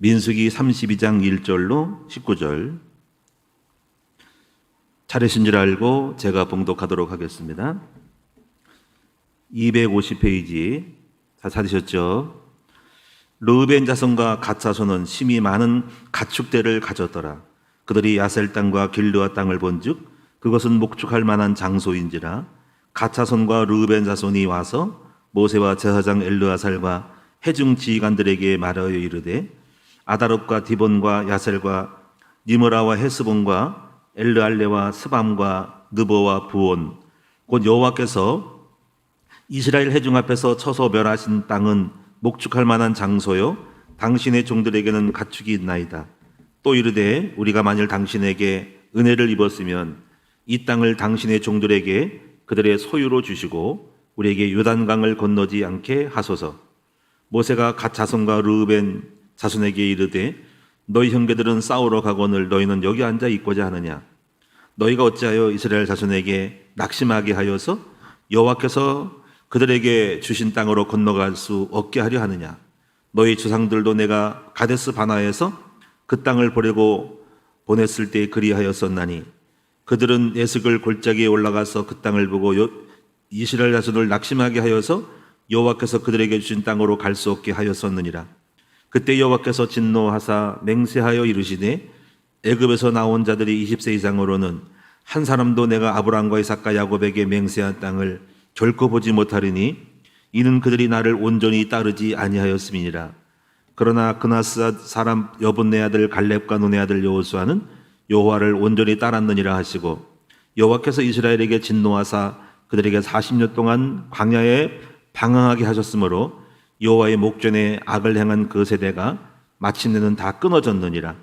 민수기 32장 1절로 19절 차례신 줄 알고 제가 봉독하도록 하겠습니다. 250페이지 다 찾으셨죠? 르우벤 자손과 갓 자손은 심히 많은 가축대를 가졌더라. 그들이 야셀 땅과 길르아 땅을 본즉 그것은 목축할 만한 장소인지라. 갓 자손과 르우벤 자손이 와서 모세와 제사장 엘르아살과 해중 지휘관들에게 말하여 이르되 아다롯과 디본과 야셀과 니므라와 헤스본과 엘르알레와 스밤과 느보와 부온 곧 여호와께서 이스라엘 회중 앞에서 쳐서 멸하신 땅은 목축할 만한 장소요 당신의 종들에게는 가축이 있나이다. 또 이르되 우리가 만일 당신에게 은혜를 입었으면 이 땅을 당신의 종들에게 그들의 소유로 주시고 우리에게 요단강을 건너지 않게 하소서. 모세가 갓 자손과 르우벤 자손에게 이르되 너희 형제들은 싸우러 가거늘 너희는 여기 앉아 있고자 하느냐. 너희가 어찌하여 이스라엘 자손에게 낙심하게 하여서 여호와께서 그들에게 주신 땅으로 건너갈 수 없게 하려 하느냐. 너희 조상들도 내가 가데스 바나에서 그 땅을 보려고 보냈을 때 그리하였었나니 그들은 에스글 골짜기에 올라가서 그 땅을 보고 이스라엘 자손을 낙심하게 하여서 여호와께서 그들에게 주신 땅으로 갈 수 없게 하였었느니라. 그때 여호와께서 진노하사 맹세하여 이르시되 애굽에서 나온 자들이 20세 이상으로는 한 사람도 내가 아브라함과 이삭과 야곱에게 맹세한 땅을 결코 보지 못하리니 이는 그들이 나를 온전히 따르지 아니하였음이니라. 그러나 그나스 사람 여분네 아들 갈렙과 눈의 아들 여호수아는 여호와를 온전히 따랐느니라 하시고 여호와께서 이스라엘에게 진노하사 그들에게 40년 동안 광야에 방황하게 하셨으므로 여호와의 목전에 악을 행한 그 세대가 마침내는 다 끊어졌느니라.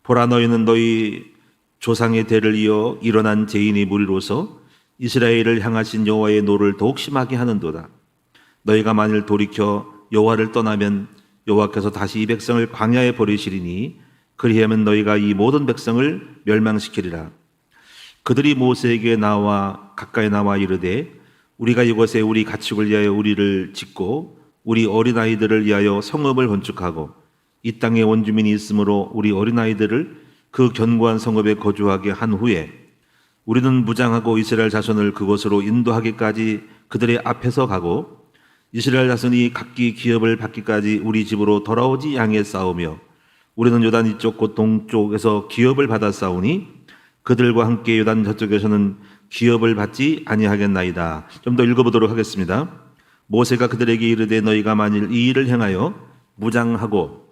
보라 너희는 너희 조상의 대를 이어 일어난 죄인의 무리로서 이스라엘을 향하신 여호와의 노를 더욱 심하게 하는도다. 너희가 만일 돌이켜 여호와를 떠나면 여호와께서 다시 이 백성을 광야에 버리시리니 그리하면 너희가 이 모든 백성을 멸망시키리라. 그들이 모세에게 가까이 나와 이르되 우리가 이곳에 우리 가축을 위하여 우리를 짓고 우리 어린아이들을 위하여 성읍을 건축하고 이 땅에 원주민이 있으므로 우리 어린아이들을 그 견고한 성읍에 거주하게 한 후에 우리는 무장하고 이스라엘 자손을 그곳으로 인도하기까지 그들의 앞에서 가고 이스라엘 자손이 각기 기업을 받기까지 우리 집으로 돌아오지 아니하였사오며 우리는 요단 이쪽 곧 동쪽에서 기업을 받아 싸우니 그들과 함께 요단 저쪽에서는 기업을 받지 아니하겠나이다. 좀 더 읽어보도록 하겠습니다. 모세가 그들에게 이르되 너희가 만일 이 일을 행하여 무장하고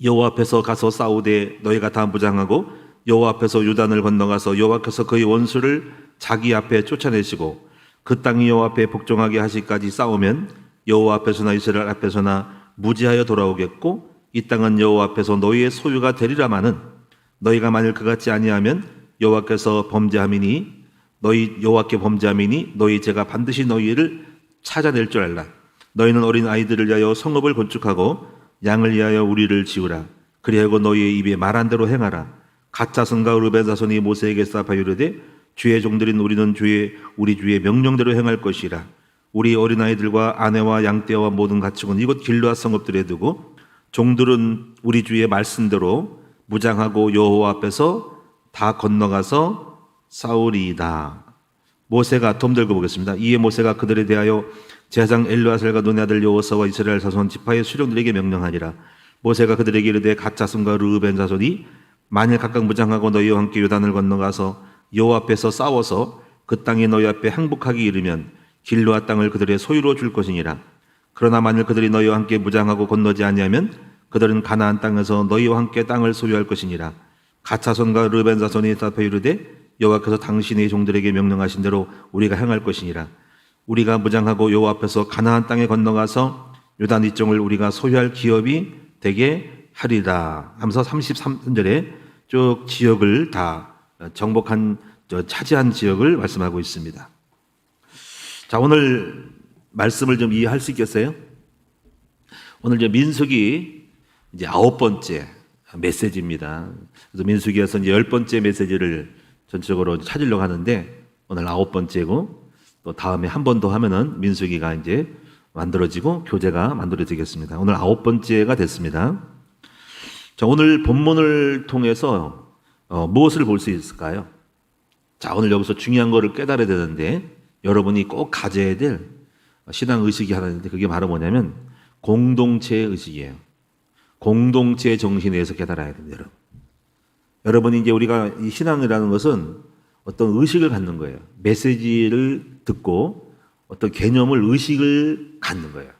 여호와 앞에서 가서 싸우되 너희가 다 무장하고 여호와 앞에서 요단을 건너가서 여호와께서 그의 원수를 자기 앞에 쫓아내시고 그 땅이 여호와 앞에 복종하게 하시기까지 싸우면 여호와 앞에서나 이스라엘 앞에서나 무지하여 돌아오겠고 이 땅은 여호와 앞에서 너희의 소유가 되리라마는 너희가 만일 그같이 아니하면 여호와께서 범죄함이니 여호와께 범죄함이니 너희 죄가 반드시 너희를 찾아낼 줄 알라. 너희는 어린 아이들을 위하여 성읍을 건축하고 양을 위하여 우리를 지으라. 그리하고 너희의 입에 말한 대로 행하라. 갓 자손과 르우벤 자손이 모세에게 쌉하여 이르되 주의 종들인 우리는 우리 주의 명령대로 행할 것이라. 우리 어린 아이들과 아내와 양떼와 모든 가축은 이곳 길르앗 성읍들에 두고 종들은 우리 주의 말씀대로 무장하고 여호와 앞에서 다 건너가서 싸우리이다. 모세가 좀 들고 보겠습니다. 이에 모세가 그들에 대하여 제사장 엘르아살과 눈의 아들 여호수아와 이스라엘 자손 지파의 수령들에게 명령하니라. 모세가 그들에게 이르되 갓 자손과 르우벤 자손이 만일 각각 무장하고 너희와 함께 요단을 건너가서 여호와 앞에서 싸워서 그 땅이 너희 앞에 항복하기 이르면 길르앗 땅을 그들의 소유로 줄 것이니라. 그러나 만일 그들이 너희와 함께 무장하고 건너지 아니하면 그들은 가나안 땅에서 너희와 함께 땅을 소유할 것이니라. 갓 자손과 르우벤 자손이 답하여 이르되 여호와께서 당신의 종들에게 명령하신 대로 우리가 행할 것이니라. 우리가 무장하고 여호와 앞에서 가나안 땅에 건너가서 요단 이쪽을 우리가 소유할 기업이 되게 하리라 하면서 33절에 쭉 지역을 다 차지한 지역을 말씀하고 있습니다. 자, 오늘 말씀을 좀 이해할 수 있겠어요? 오늘 이제 민수기 이제 9번째 메시지입니다. 그래서 민수기에서 이제 10번째 메시지를 전적으로 찾으려고 하는데 오늘 9번째고 또 다음에 한 번 더 하면은 민수기가 이제 만들어지고 교재가 만들어지겠습니다. 오늘 9번째가 됐습니다. 자, 오늘 본문을 통해서 무엇을 볼 수 있을까요? 자, 오늘 여기서 중요한 거를 깨달아야 되는데 여러분이 꼭 가져야 될 신앙 의식이 하나 있는데 그게 바로 뭐냐면 공동체 의식이에요. 공동체 정신에서 깨달아야 됩니다, 여러분. 여러분이 이제 우리가 이 신앙이라는 것은 어떤 의식을 갖는 거예요. 메시지를 듣고 어떤 개념을 의식을 갖는 거예요.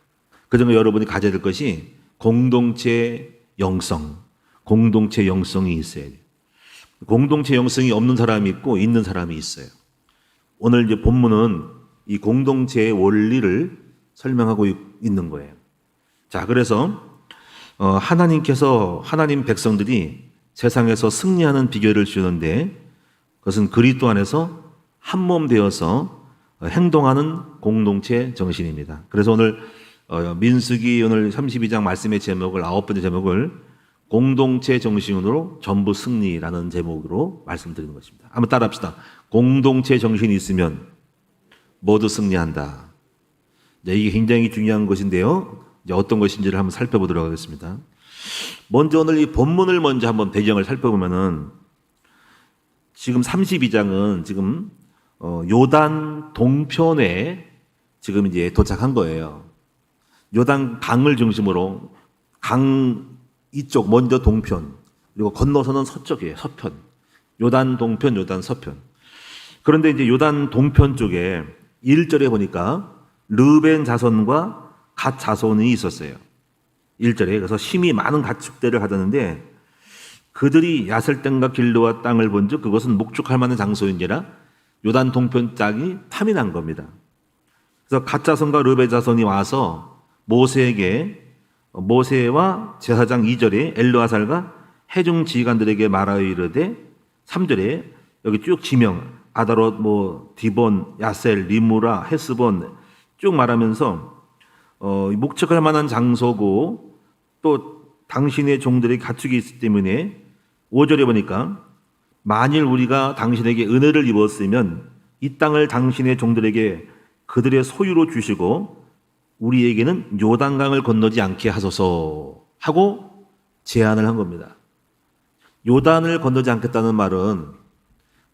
그중에 여러분이 가져야 될 것이 공동체 영성, 공동체 영성이 있어야 돼요. 공동체 영성이 없는 사람이 있고 있는 사람이 있어요. 오늘 이제 본문은 이 공동체의 원리를 설명하고 있는 거예요. 자, 그래서 하나님께서 하나님 백성들이 세상에서 승리하는 비결을 주는데 그것은 그리스도 안에서 한 몸 되어서 행동하는 공동체 정신입니다. 그래서 오늘 민수기 오늘 32장 말씀의 제목을 9번째 제목을 공동체 정신으로 전부 승리라는 제목으로 말씀드리는 것입니다. 한번 따라합시다. 공동체 정신이 있으면 모두 승리한다. 이게 굉장히 중요한 것인데요. 이제 어떤 것인지를 한번 살펴보도록 하겠습니다. 먼저 오늘 이 본문을 먼저 한번 배경을 살펴보면은 지금 32장은 지금 요단 동편에 지금 이제 도착한 거예요. 요단 강을 중심으로 강 이쪽 먼저 동편 그리고 건너서는 서쪽이에요. 서편. 요단 동편, 요단 서편. 그런데 이제 요단 동편 쪽에 1절에 보니까 르벤 자손과 갓 자손이 있었어요. 1절에 그래서 심히 많은 가축대를 가졌는데 그들이 야셀 땅과 길르와 땅을 본즉 그것은 목축할 만한 장소인지라 요단 동편 땅이 탐이 난 겁니다. 그래서 갓 자손과 르벤 자손이 와서 모세와 제사장 2절에 엘르아살과 해중 지휘관들에게 말하여 이르되 3절에 여기 쭉 지명 아다롯 디본 야셀 리무라 헤스본 쭉 말하면서 목축할 만한 장소고 또 당신의 종들의 가축이 있기 때문에 5절에 보니까 만일 우리가 당신에게 은혜를 입었으면 이 땅을 당신의 종들에게 그들의 소유로 주시고 우리에게는 요단강을 건너지 않게 하소서 하고 제안을 한 겁니다. 요단을 건너지 않겠다는 말은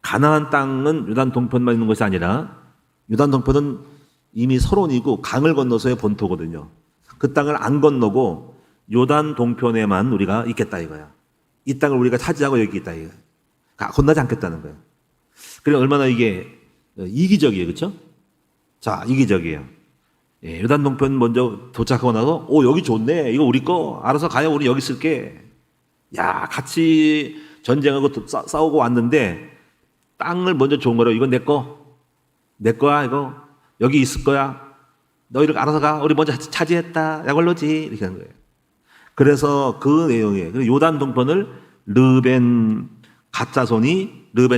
가나안 땅은 요단 동편만 있는 것이 아니라 요단 동편은 이미 서론이고 강을 건너서의 본토거든요. 그 땅을 안 건너고 요단 동편에만 우리가 있겠다 이거야. 이 땅을 우리가 차지하고 여기 있다 이거야. 건너지 않겠다는 거예요. 그래 얼마나 이게 이기적이에요, 그렇죠? 자, 이기적이에요. 예, 요단 동편 먼저 도착하고 나서 여기 좋네. 이거 우리 거. 알아서 가요. 우리 여기 있을게. 야, 같이 전쟁하고 싸우고 왔는데 땅을 먼저 좋은 거라고. 이건 내 거. 내 거야, 이거. 여기 있을 거야. 너희들 알아서 가. 우리 먼저 차지했다. 약올로지. 이렇게 하는 거예요. 그래서 그 내용이에요. 요단 동편을 르벤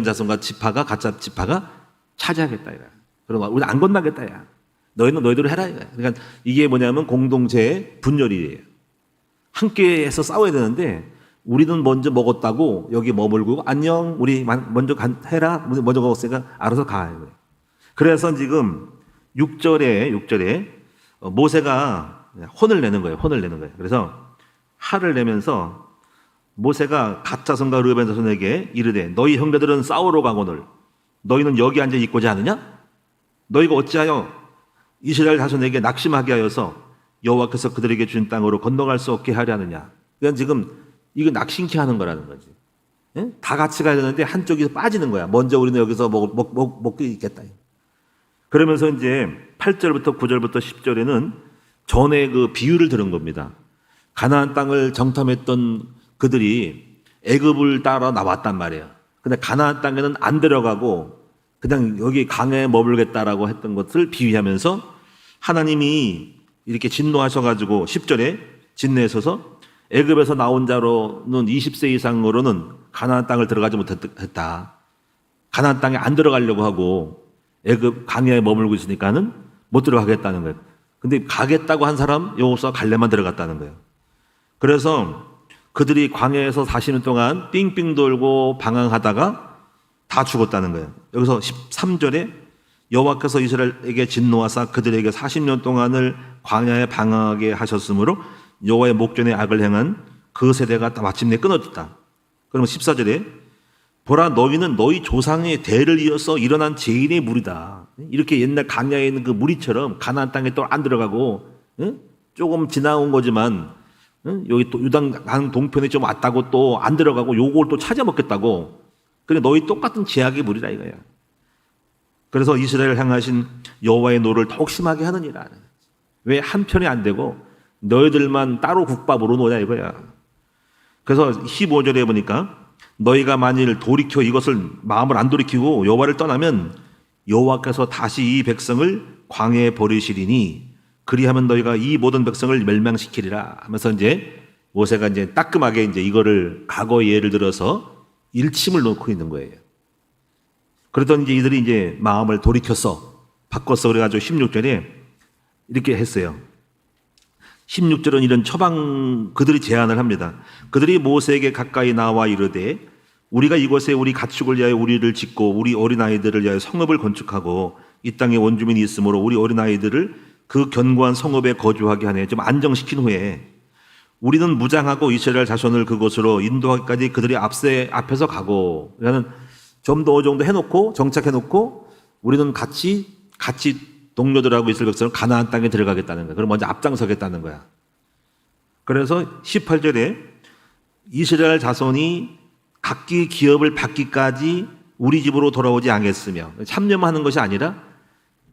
자손과 지파가 가짜 지파가 차지하겠다. 이거야. 그럼 우리 안 건너겠다. 야. 너희는 너희대로 해라. 이거야. 그러니까 이게 뭐냐면 공동체의 분열이에요. 함께 해서 싸워야 되는데 우리는 먼저 먹었다고 여기 머물고 안녕 우리 먼저 해라. 먼저 먹었으니까 알아서 가. 그래서 지금 6절에 모세가 혼을 내는 거예요. 그래서 화를 내면서 모세가 갓 자손과 르벤 자손에게 이르되 너희 형제들은 싸우러 가거늘 너희는 여기 앉아 있고자 하느냐? 너희가 어찌하여 이스라엘 자손에게 낙심하게 하여서 여호와께서 그들에게 준 땅으로 건너갈 수 없게 하려 하느냐? 그러니까 지금 이거 낙심케 하는 거라는 거지. 예? 다 같이 가야 되는데 한쪽이 빠지는 거야. 먼저 우리는 여기서 먹고 있겠다. 그러면서 이제 8절부터 9절부터 10절에는 전에 그 비유를 들은 겁니다. 가나안 땅을 정탐했던 그들이 애굽을 따라 나왔단 말이에요. 근데 가나안 땅에는 안 들어가고 그냥 여기 강에 머물겠다라고 했던 것을 비유하면서 하나님이 이렇게 진노하셔가지고 10절에 진노하셔서 애굽에서 나온 자로는 20세 이상으로는 가나안 땅을 들어가지 못했다. 가나안 땅에 안 들어가려고 하고 애굽 강야에 머물고 있으니까는 못 들어가겠다는 거예요. 근데 가겠다고 한 사람 여호수아 갈렙만 들어갔다는 거예요. 그래서 그들이 광야에서 40년 동안 삥삥 돌고 방황하다가 다 죽었다는 거예요. 여기서 13절에 여호와께서 이스라엘에게 진노하사 그들에게 40년 동안을 광야에 방황하게 하셨으므로 여호와의 목전에 악을 행한 그 세대가 마침내 끊어졌다. 그러면 14절에 보라 너희는 너희 조상의 대를 이어서 일어난 죄인의 무리다. 이렇게 옛날 광야에 있는 그 무리처럼 가나안 땅에 또 안 들어가고 조금 지나온 거지만 여기 또 요단 동편에 좀 왔다고 또 안 들어가고 요걸 또 찾아 먹겠다고. 그래 너희 똑같은 죄악의 무리라 이거야. 그래서 이스라엘을 향하신 여호와의 노를 더욱 심하게 하느니라. 왜 한편이 안 되고 너희들만 따로 국밥으로 노냐 이거야. 그래서 15절에 보니까 너희가 만일 돌이켜 이것을 마음을 안 돌이키고 여호와를 떠나면 여호와께서 다시 이 백성을 광야에 버리시리니 그리하면 너희가 이 모든 백성을 멸망시키리라 하면서 이제 모세가 이제 따끔하게 이제 이거를 과거 예를 들어서 일침을 놓고 있는 거예요. 그러던 이제 이들이 이제 마음을 돌이켰어. 바꿨어. 그래가지고 16절에 이렇게 했어요. 16절은 이런 처방 그들이 제안을 합니다. 그들이 모세에게 가까이 나와 이르되 우리가 이곳에 우리 가축을 위하여 우리를 짓고 우리 어린아이들을 위하여 성읍을 건축하고 이 땅에 원주민이 있으므로 우리 어린아이들을 그 견고한 성읍에 거주하게 하네. 좀 안정시킨 후에 우리는 무장하고 이스라엘 자손을 그곳으로 인도하기까지 그들이 앞에서 가고 그러니까 좀 더 어느 정도 해놓고 정착해놓고 우리는 같이 동료들하고 있을 것처럼 가나안 땅에 들어가겠다는 거야. 그럼 먼저 앞장서겠다는 거야. 그래서 18절에 이스라엘 자손이 각기 기업을 받기까지 우리 집으로 돌아오지 않겠으며 참여하는 것이 아니라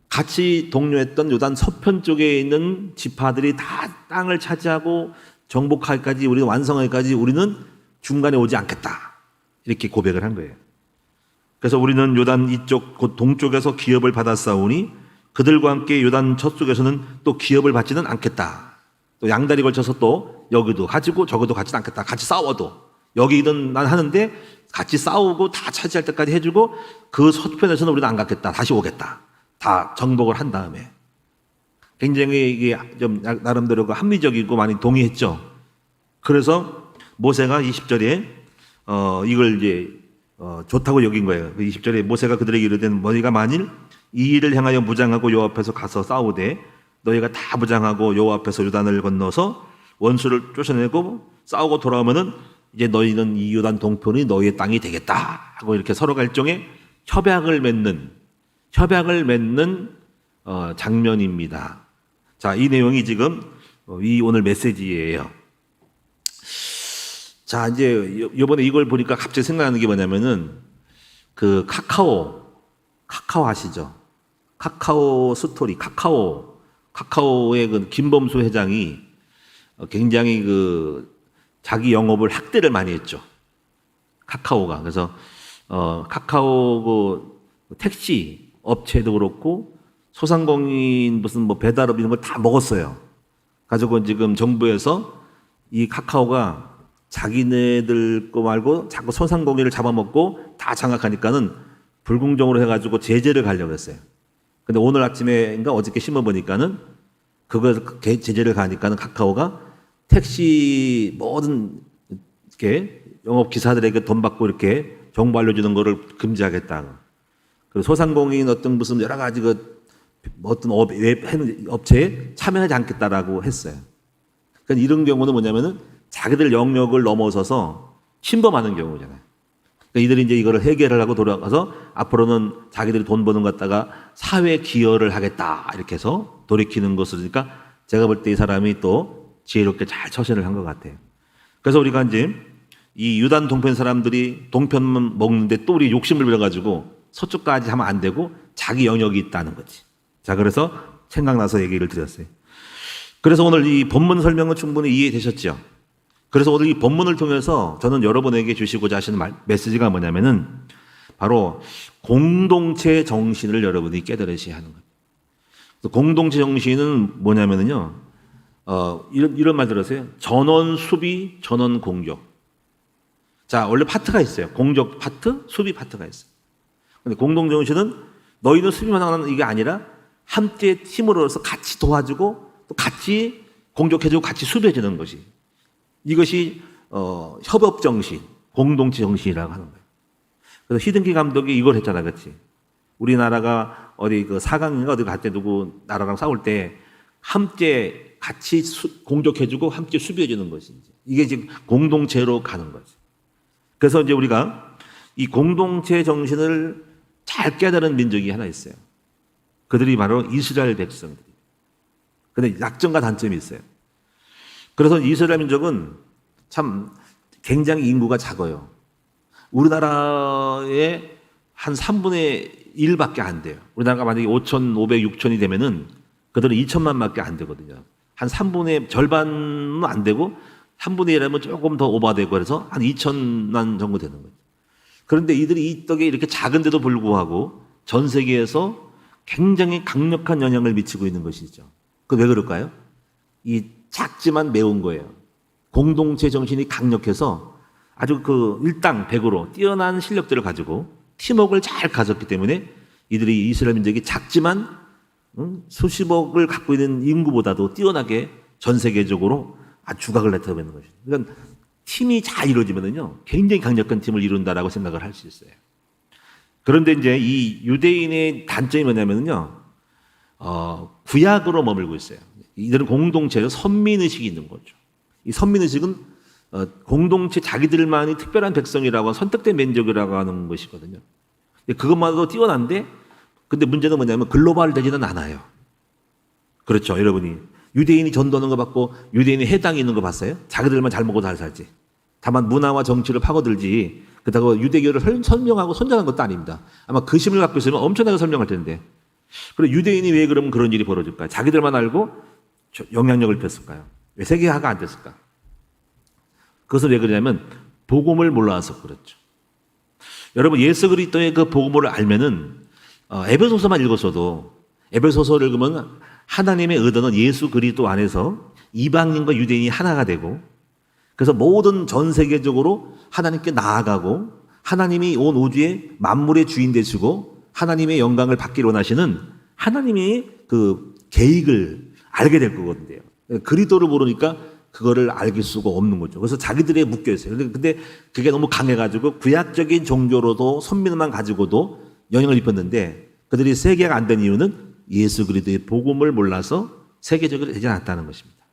같이 동료했던 요단 서편 쪽에 있는 지파들이 다 땅을 차지하고 정복하기까지 우리는 완성하기까지 우리는 중간에 오지 않겠다. 이렇게 고백을 한 거예요. 그래서 우리는 요단 이쪽 곧 동쪽에서 기업을 받았사오니 그들과 함께 요단 저쪽에서는 또 기업을 받지는 않겠다. 또 양다리 걸쳐서 또 여기도 가지고 저기도 갖지는 않겠다. 같이 싸워도 여기는 난 하는데 같이 싸우고 다 차지할 때까지 해주고 그 서편에서는 우리는 안 갖겠다. 다시 오겠다. 다 정복을 한 다음에 굉장히 이게 좀 나름대로 합리적이고 많이 동의했죠. 그래서 모세가 20절에 이걸 이제 좋다고 여긴 거예요. 20절에 모세가 그들에게 이르되 너희가 만일 이 일을 향하여 무장하고 여호와 앞에서 가서 싸우되 너희가 다 무장하고 여호와 앞에서 요단을 건너서 원수를 쫓아내고 싸우고 돌아오면은 이제 너희는 이 요단 동편이 너희의 땅이 되겠다 하고 이렇게 서로가 일종의 협약을 맺는 장면입니다. 자, 이 내용이 지금 이 오늘 메시지예요. 자, 이제 이번에 이걸 보니까 갑자기 생각나는 게 뭐냐면은 그 카카오 아시죠? 카카오 스토리, 카카오의 그 김범수 회장이 굉장히 그 자기 영업을 확대를 많이 했죠. 카카오가. 그래서 카카오 그 택시 업체도 그렇고 소상공인 무슨 뭐 배달업 이런 걸 다 먹었어요. 가지고 지금 정부에서 이 카카오가 자기네들 거 말고 자꾸 소상공인을 잡아먹고 다 장악하니까는 불공정으로 해가지고 제재를 가려고 했어요. 근데 오늘 아침에인가 어저께 신문 보니까는 그거 제재를 가니까는 카카오가 택시 모든 이렇게 영업 기사들에게 돈 받고 이렇게 정보 알려주는 거를 금지하겠다. 그리고 소상공인 어떤 무슨 여러 가지 어떤 업체에 참여하지 않겠다라고 했어요. 그러니까 이런 경우는 뭐냐면은 자기들 영역을 넘어서서 침범하는 경우잖아요. 그러니까 이들이 이제 이거를 해결을 하고 돌아가서 앞으로는 자기들이 돈 버는 것 갖다가 사회 기여를 하겠다 이렇게 해서 돌이키는 것이니까 제가 볼 때 이 사람이 또 지혜롭게 잘 처신을 한 것 같아요. 그래서 우리가 이제 이 유단 동편 사람들이 동편만 먹는데 또 우리 욕심을 부려가지고 서쪽까지 하면 안 되고 자기 영역이 있다는 거지. 자, 그래서 생각나서 얘기를 드렸어요. 그래서 오늘 이 본문 설명은 충분히 이해되셨죠? 그래서 오늘 이 본문을 통해서 저는 여러분에게 주시고자 하시는 메시지가 뭐냐면은 바로 공동체 정신을 여러분이 깨달으셔야 하는 거예요. 공동체 정신은 뭐냐면은요, 이런 말 들으세요. 전원 수비, 전원 공격. 자, 원래 파트가 있어요. 공격 파트, 수비 파트가 있어요. 근데 공동 정신은 너희는 수비만 하는 이게 아니라 함께 팀으로서 같이 도와주고 또 같이 공격해주고 같이 수비해주는 것이 이것이 협업 정신, 공동체 정신이라고 하는 거예요. 그래서 히든키 감독이 이걸 했잖아, 그렇지? 우리나라가 어디 그 4강인가 어디 갈 때 누구 나라랑 싸울 때 함께 같이 공격해주고 함께 수비해주는 것인지. 이게 지금 공동체로 가는 거지. 그래서 이제 우리가 이 공동체 정신을 잘 깨달은 민족이 하나 있어요. 그들이 바로 이스라엘 백성들이에요. 근데 약점과 단점이 있어요. 그래서 이스라엘 민족은 참 굉장히 인구가 작아요. 우리나라의 한 3분의 1밖에 안 돼요. 우리나라가 만약에 5,500, 6,000이 되면은 그들은 2천만밖에 안 되거든요. 한 3분의 절반은 안 되고 3분의 1하면 조금 더 오버되고 그래서 한 2천만 정도 되는 거죠. 그런데 이들이 이 떡에 이렇게 작은데도 불구하고 전 세계에서 굉장히 강력한 영향을 미치고 있는 것이죠. 그 왜 그럴까요? 이 작지만 매운 거예요. 공동체 정신이 강력해서 아주 그 일당백으로 뛰어난 실력들을 가지고 팀워크를 잘 가졌기 때문에 이들이 이스라엘 민족이 작지만 수십억을 갖고 있는 인구보다도 뛰어나게 전 세계적으로 아주 주각을 나타내는 것이죠. 그러니까 팀이 잘 이루어지면은요, 굉장히 강력한 팀을 이룬다라고 생각을 할 수 있어요. 그런데 이제 이 유대인의 단점이 뭐냐면요, 구약으로 머물고 있어요. 이들은 공동체로 선민의식이 있는 거죠. 이 선민의식은 공동체 자기들만이 특별한 백성이라고 선택된 민족이라고 하는 것이거든요. 그것만으로도 뛰어난데, 근데 문제는 뭐냐면 글로벌 되지는 않아요. 그렇죠, 여러분이. 유대인이 전도하는 거 받고 유대인이 해당이 있는 거 봤어요? 자기들만 잘 먹고 잘 살지. 다만 문화와 정치를 파고들지, 그렇다고 유대교를 설명하고 선전한 것도 아닙니다. 아마 그 심을 갖고 있으면 엄청나게 설명할 텐데. 그리고 유대인이 왜 그러면 그런 일이 벌어질까요? 자기들만 알고 영향력을 폈을까요? 왜 세계화가 안 됐을까? 그것은 왜 그러냐면 복음을 몰라서 그렇죠. 여러분, 예수 그리스도의 그 복음을 알면은 에베소서만 읽었어도, 에베소서를 읽으면 하나님의 의도는 예수 그리스도 안에서 이방인과 유대인이 하나가 되고, 그래서 모든 전 세계적으로 하나님께 나아가고 하나님이 온 우주의 만물의 주인 되시고 하나님의 영광을 받기를 원하시는 하나님의 그 계획을 알게 될 거거든요. 그리스도를 모르니까 그거를 알길 수가 없는 거죠. 그래서 자기들에 묶여 있어요. 근데 그게 너무 강해가지고 구약적인 종교로도 선민만 가지고도 영향을 입혔는데, 그들이 세계가 안 된 이유는 예수 그리스도의 복음을 몰라서 세계적으로 되지 않았다는 것입니다.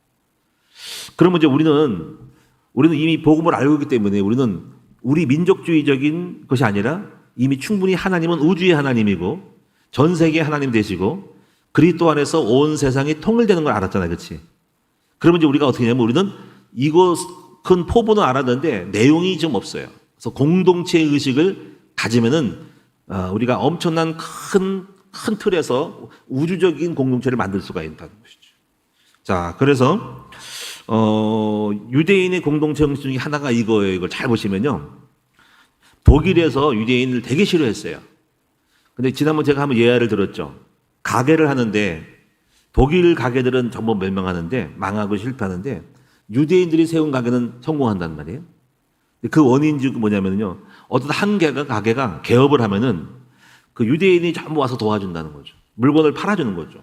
그러면 이제 우리는 이미 복음을 알고 있기 때문에 우리는 우리 민족주의적인 것이 아니라 이미 충분히 하나님은 우주의 하나님이고 전 세계의 하나님 되시고 그리스도 안에서 온 세상이 통일되는 걸 알았잖아요. 그렇지? 그러면 이제 우리가 어떻게 하냐면 우리는 이거 큰 포부는 알았는데 내용이 좀 없어요. 그래서 공동체 의식을 가지면은 우리가 엄청난 큰 틀에서 우주적인 공동체를 만들 수가 있다는 것이죠. 자, 그래서 유대인의 공동체 정신 중에 하나가 이거예요. 이걸 잘 보시면요, 독일에서 유대인을 되게 싫어했어요. 근데 지난번 제가 한번 예화를 들었죠. 가게를 하는데 독일 가게들은 전부 멸망하는데 망하고 실패하는데 유대인들이 세운 가게는 성공한단 말이에요. 그 원인이 뭐냐면요, 어떤 한 가게가 개업을 하면은 그 유대인이 전부 와서 도와준다는 거죠. 물건을 팔아주는 거죠.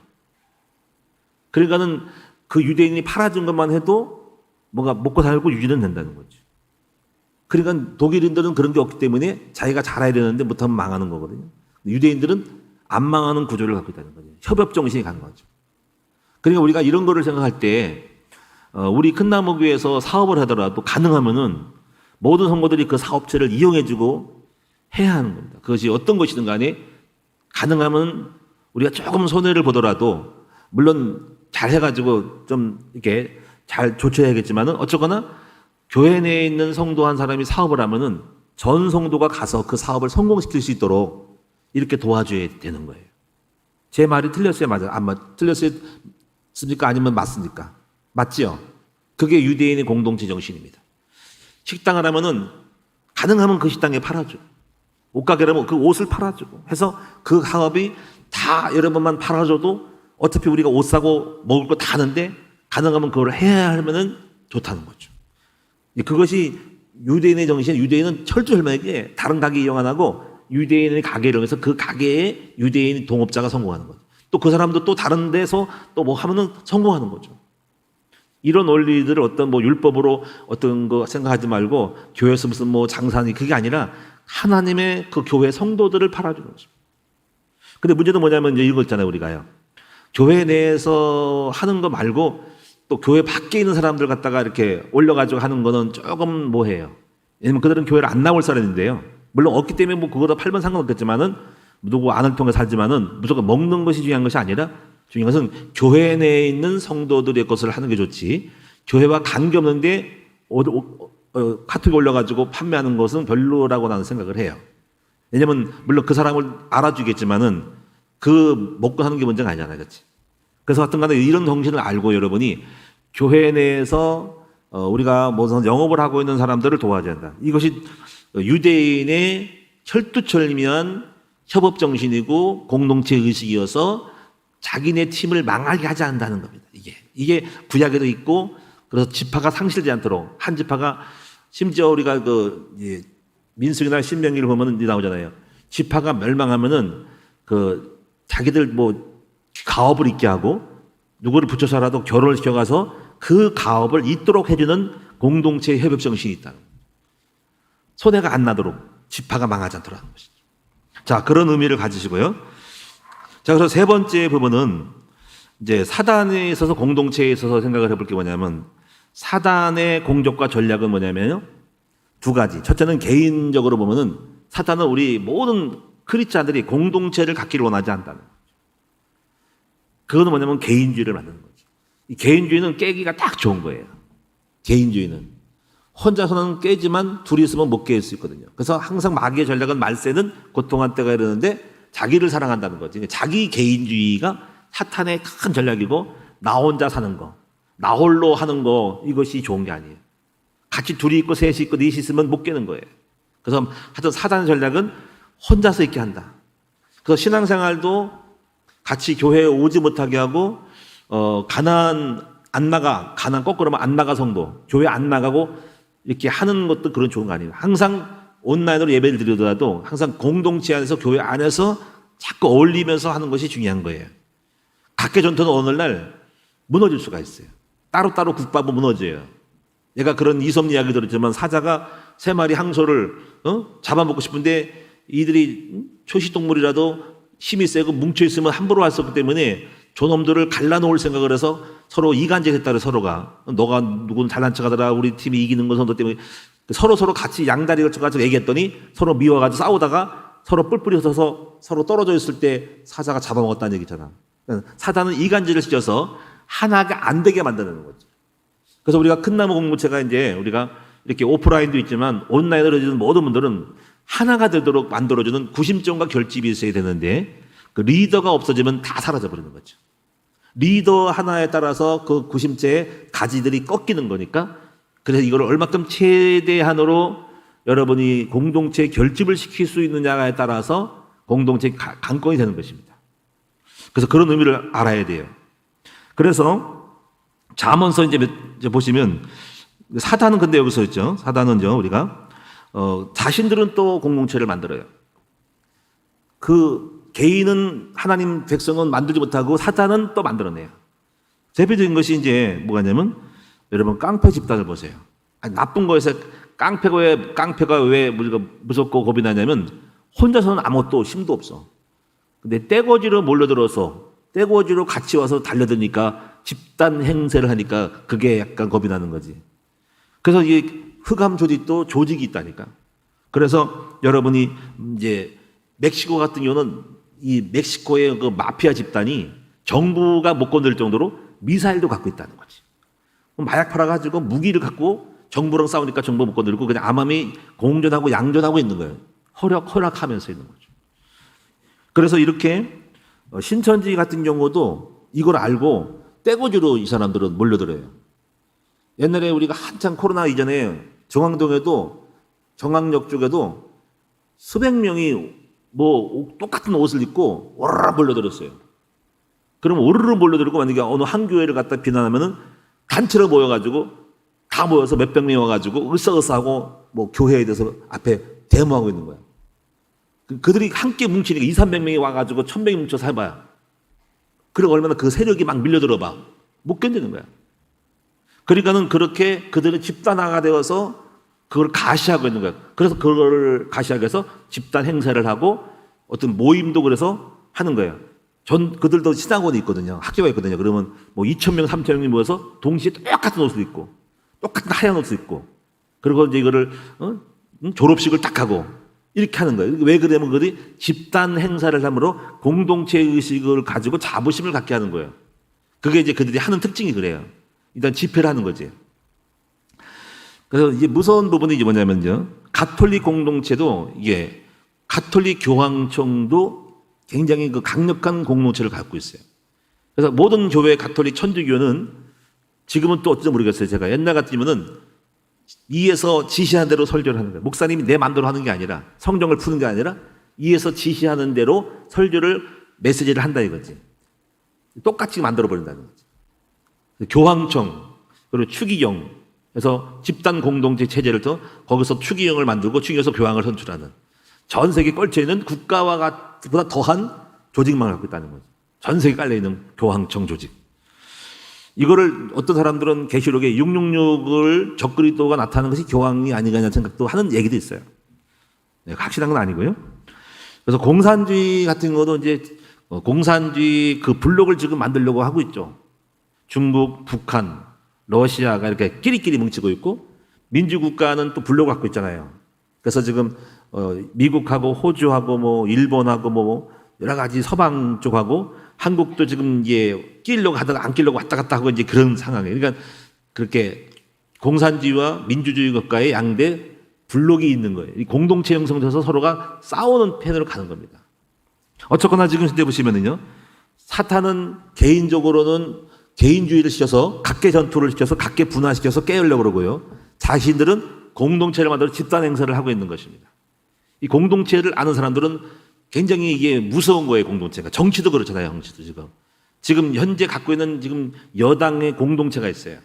그러니까는 그 유대인이 팔아준 것만 해도 뭔가 먹고 살고 유지는 된다는 거죠. 그러니까 독일인들은 그런 게 없기 때문에 자기가 잘해야 되는데 못하면 망하는 거거든요. 유대인들은 안 망하는 구조를 갖고 있다는 거죠. 협업 정신이 가는 거죠. 그러니까 우리가 이런 거를 생각할 때 우리 큰나무교회에서 사업을 하더라도 가능하면은 모든 성도들이 그 사업체를 이용해주고 해야 하는 겁니다. 그것이 어떤 것이든 간에 가능하면 우리가 조금 손해를 보더라도, 물론 잘 해가지고 좀 이렇게 잘 조처해야겠지만은 어쨌거나 교회 내에 있는 성도 한 사람이 사업을 하면은 전 성도가 가서 그 사업을 성공시킬 수 있도록 이렇게 도와줘야 되는 거예요. 제 말이 틀렸어요? 맞아요? 틀렸습니까? 아니면 맞습니까? 맞지요? 그게 유대인의 공동체 정신입니다. 식당을 하면은 가능하면 그 식당에 팔아주고, 옷가게라면 그 옷을 팔아주고 해서 그 사업이 다 여러분만 팔아줘도 어차피 우리가 옷 사고 먹을 거 다 하는데 가능하면 그걸 해야 하면은 좋다는 거죠. 그것이 유대인의 정신. 유대인은 철저하게 다른 가게 이용 안 하고 유대인의 가게를 해서 그 가게에 유대인 동업자가 성공하는 거죠. 또 그 사람도 또 다른 데서 또 뭐 하면은 성공하는 거죠. 이런 원리들을 어떤 뭐 율법으로 어떤 거 생각하지 말고 교회에서 무슨 뭐 장사니, 그게 아니라 하나님의 그 교회 성도들을 팔아주는 거죠. 근데 문제는 뭐냐면 이제 이거 있잖아요, 우리가요. 교회 내에서 하는 거 말고 또 교회 밖에 있는 사람들 갖다가 이렇게 올려가지고 하는 거는 조금 뭐해요. 왜냐면 그들은 교회를 안 나올 사람인데요. 물론 없기 때문에 뭐 그거다 팔면 상관없겠지만은 누구 안을 통해 살지만은 무조건 먹는 것이 중요한 것이 아니라 중요한 것은 교회 내에 있는 성도들의 것을 하는 게 좋지. 교회와 관계없는데 카톡에 올려가지고 판매하는 것은 별로라고 나는 생각을 해요. 왜냐면 물론 그 사람을 알아주겠지만은 그 먹고 하는 게 문제가 아니잖아요. 그렇지? 그래서 하여튼 간에 이런 정신을 알고 여러분이 교회 내에서 우리가 무슨 영업을 하고 있는 사람들을 도와줘야 한다. 이것이 유대인의 혈투철미한 협업 정신이고 공동체 의식이어서 자기네 팀을 망하게 하지 않는다는 겁니다. 이게 구약에도 있고 그래서 지파가 상실되지 않도록 한 지파가 심지어 우리가 민수기나 신명기를 보면은 나오잖아요. 지파가 멸망하면은 자기들 뭐 가업을 있게 하고 누구를 붙여서라도 결혼을 시켜가서 그 가업을 잇도록 해주는 공동체 협업 정신이 있다. 손해가 안 나도록 지파가 망하지 않도록 하는 것이죠. 자, 그런 의미를 가지시고요. 자, 그래서 세 번째 부분은 이제 사단에 있어서 공동체에 있어서 생각을 해볼 게 뭐냐면 사단의 공격과 전략은 뭐냐면요. 두 가지. 첫째는 개인적으로 보면은 사단은 우리 모든 크리스찬들이 공동체를 갖기를 원하지 않다는 거죠. 그거는 뭐냐면 개인주의를 만드는 거죠. 이 개인주의는 깨기가 딱 좋은 거예요. 개인주의는. 혼자서는 깨지만 둘이 있으면 못 깰 수 있거든요. 그래서 항상 마귀의 전략은 말세는 고통한 때가 이르는데 자기를 사랑한다는 거지. 자기 개인주의가 사탄의 큰 전략이고 나 혼자 사는 거, 나 홀로 하는 거 이것이 좋은 게 아니에요. 같이 둘이 있고 셋이 있고 넷이 있으면 못 깨는 거예요. 그래서 하여튼 사단의 전략은 혼자서 있게 한다. 그래서 신앙생활도 같이 교회에 오지 못하게 하고 가난 거꾸로 하면 안 나가 성도 교회 안 나가고 이렇게 하는 것도 그런 좋은 거 아니에요. 항상 온라인으로 예배를 드리더라도 항상 공동체 안에서 교회 안에서 자꾸 어울리면서 하는 것이 중요한 거예요. 각계 전통은 오늘날 무너질 수가 있어요. 따로따로 국밥은 무너져요. 얘가 그런 이섭리 이야기 들었지만 사자가 세 마리 항소를 잡아먹고 싶은데 이들이 초식동물이라도 힘이 세고 뭉쳐있으면 함부로 할 수 없기 때문에 저놈들을 갈라놓을 생각을 해서 서로 이간질했다. 서로가 너가 누구는 잘난 척하더라. 우리 팀이 이기는 건 선도 때문에 서로 같이 양다리를 쳐가지고 얘기했더니 서로 미워가지고 싸우다가 서로 뿔뿔이 서서 서로 떨어져 있을 때 사자가 잡아먹었다는 얘기잖아. 사단은 이간질을 시켜서 하나가 안 되게 만드는 거죠. 그래서 우리가 큰 나무 공동체가 이제 우리가 이렇게 오프라인도 있지만 온라인으로 해주는 모든 분들은 하나가 되도록 만들어주는 구심점과 결집이 있어야 되는데 그 리더가 없어지면 다 사라져 버리는 거죠. 리더 하나에 따라서 그 구심체의 가지들이 꺾이는 거니까 그래서 이걸 얼마큼 최대한으로 여러분이 공동체 결집을 시킬 수 있느냐에 따라서 공동체 강건이 되는 것입니다. 그래서 그런 의미를 알아야 돼요. 그래서 잠언서 이제 보시면 사단은 근데 여기서 있죠. 사단은요 우리가 자신들은 또 공동체를 만들어요. 그 개인은 하나님 백성은 만들지 못하고 사단은 또 만들어내요. 대표적인 것이 이제 뭐냐면 여러분 깡패 집단을 보세요. 아니, 나쁜 거에서 깡패가 왜 우리가 무섭고 겁이 나냐면 혼자서는 아무것도 힘도 없어. 근데 떼거지로 몰려들어서 떼거지로 같이 와서 달려드니까 집단 행세를 하니까 그게 약간 겁이 나는 거지. 그래서 이 흑암 조직도 조직이 있다니까. 그래서 여러분이 이제 멕시코 같은 경우는 이 멕시코의 그 마피아 집단이 정부가 못 건들 정도로 미사일도 갖고 있다는 거지. 마약 팔아가지고 무기를 갖고 정부랑 싸우니까 정부 못 건들고 그냥 암암이 공존하고 양존하고 있는 거예요. 허락하면서 있는 거죠. 그래서 이렇게 신천지 같은 경우도 이걸 알고 떼거지로 이 사람들은 몰려들어요. 옛날에 우리가 한참 코로나 이전에 정왕역 쪽에도 수백 명이 뭐 똑같은 옷을 입고 오르르 몰려들었어요. 그럼 오르르 몰려들고 만약에 어느 한 교회를 갖다 비난하면은 단체로 모여가지고 다 모여서 몇백 명이 와가지고 으쌰으쌰하고 뭐 교회에 대해서 앞에 데모하고 있는 거야. 그들이 함께 뭉치니까 200~300명이 와가지고 1000명이 뭉쳐서 해봐야. 그리고 얼마나 그 세력이 막 밀려들어봐. 못 견디는 거야. 그러니까는 그렇게 그들은 집단화가 되어서 그걸 가시하고 있는 거야. 그래서 그걸 가시하기 위해서 집단 행사를 하고 어떤 모임도 그래서 하는 거예요. 그들도 신학원이 있거든요. 학교가 있거든요. 그러면 뭐 2,000명, 3,000명이 모여서 동시에 똑같은 옷을 입고, 똑같은 하얀 옷을 입고, 그리고 이제 이거를, 졸업식을 딱 하고, 이렇게 하는 거예요. 왜 그러냐면 그들이 집단 행사를 함으로 공동체 의식을 가지고 자부심을 갖게 하는 거예요. 그게 이제 그들이 하는 특징이 그래요. 일단 집회를 하는 거지. 그래서 이제 무서운 부분이 이제 뭐냐면요. 가톨릭 공동체도 이게 가톨릭 교황청도 굉장히 그 강력한 공동체를 갖고 있어요. 그래서 모든 교회 가톨릭 천주교는 지금은 또 어찌 모르겠어요. 제가 옛날 같으면은 이에서 지시한 대로 설교를 하는 거예요. 목사님이 내 마음대로 하는 게 아니라 성경을 푸는 게 아니라 이에서 지시하는 대로 설교를 메시지를 한다 이거지. 똑같이 만들어 버린다는 거지. 교황청 그리고 추기경 그래서 집단 공동체 체제를 또 거기서 추기경을 만들고 추기경에서 교황을 선출하는 전 세계 걸쳐 있는 국가와 보다 더한 조직망을 갖고 있다는 거죠. 전 세계 깔려 있는 교황청 조직. 이거를 어떤 사람들은 계시록에 666을 적그리스도가 나타나는 것이 교황이 아니냐는 생각도 하는 얘기도 있어요. 네, 확실한 건 아니고요. 그래서 공산주의 같은 것도 이제 공산주의 그 블록을 지금 만들려고 하고 있죠. 중국, 북한, 러시아가 이렇게 끼리끼리 뭉치고 있고 민주국가는 또 블록을 갖고 있잖아요. 그래서 지금 미국하고 호주하고 뭐 일본하고 뭐 여러 가지 서방 쪽하고 한국도 지금 이제 끼려고 하다가 안 끼려고 왔다 갔다 하고 이제 그런 상황이에요. 그러니까 그렇게 공산주의와 민주주의 국가의 양대 블록이 있는 거예요. 이 공동체 형성돼서 서로가 싸우는 편으로 가는 겁니다. 어쨌거나 지금 시대 보시면은요, 사탄은 개인적으로는 개인주의를 시켜서 각계 전투를 시켜서 각계 분화시켜서 깨우려고 그러고요. 자신들은 공동체를 만들어 집단 행사를 하고 있는 것입니다. 이 공동체를 아는 사람들은 굉장히 이게 무서운 거예요, 공동체가. 정치도 그렇잖아요, 정치도 지금. 지금 현재 갖고 있는 지금 여당의 공동체가 있어요.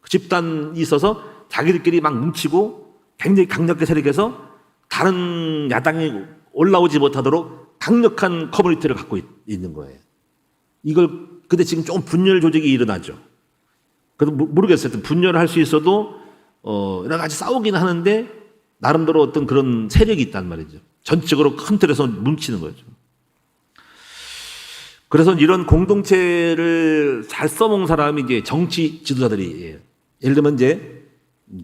그 집단이 있어서 자기들끼리 막 뭉치고 굉장히 강력하게 세력해서 다른 야당이 올라오지 못하도록 강력한 커뮤니티를 갖고 있는 거예요. 이걸, 근데 지금 조금 분열 조직이 일어나죠. 그래도 모르겠어요. 분열을 할 수 있어도, 여러 가지 싸우긴 하는데, 나름대로 어떤 그런 세력이 있단 말이죠. 전체적으로 큰 틀에서 뭉치는 거죠. 그래서 이런 공동체를 잘 써먹은 사람이 이제 정치 지도자들이에요. 예를 들면 이제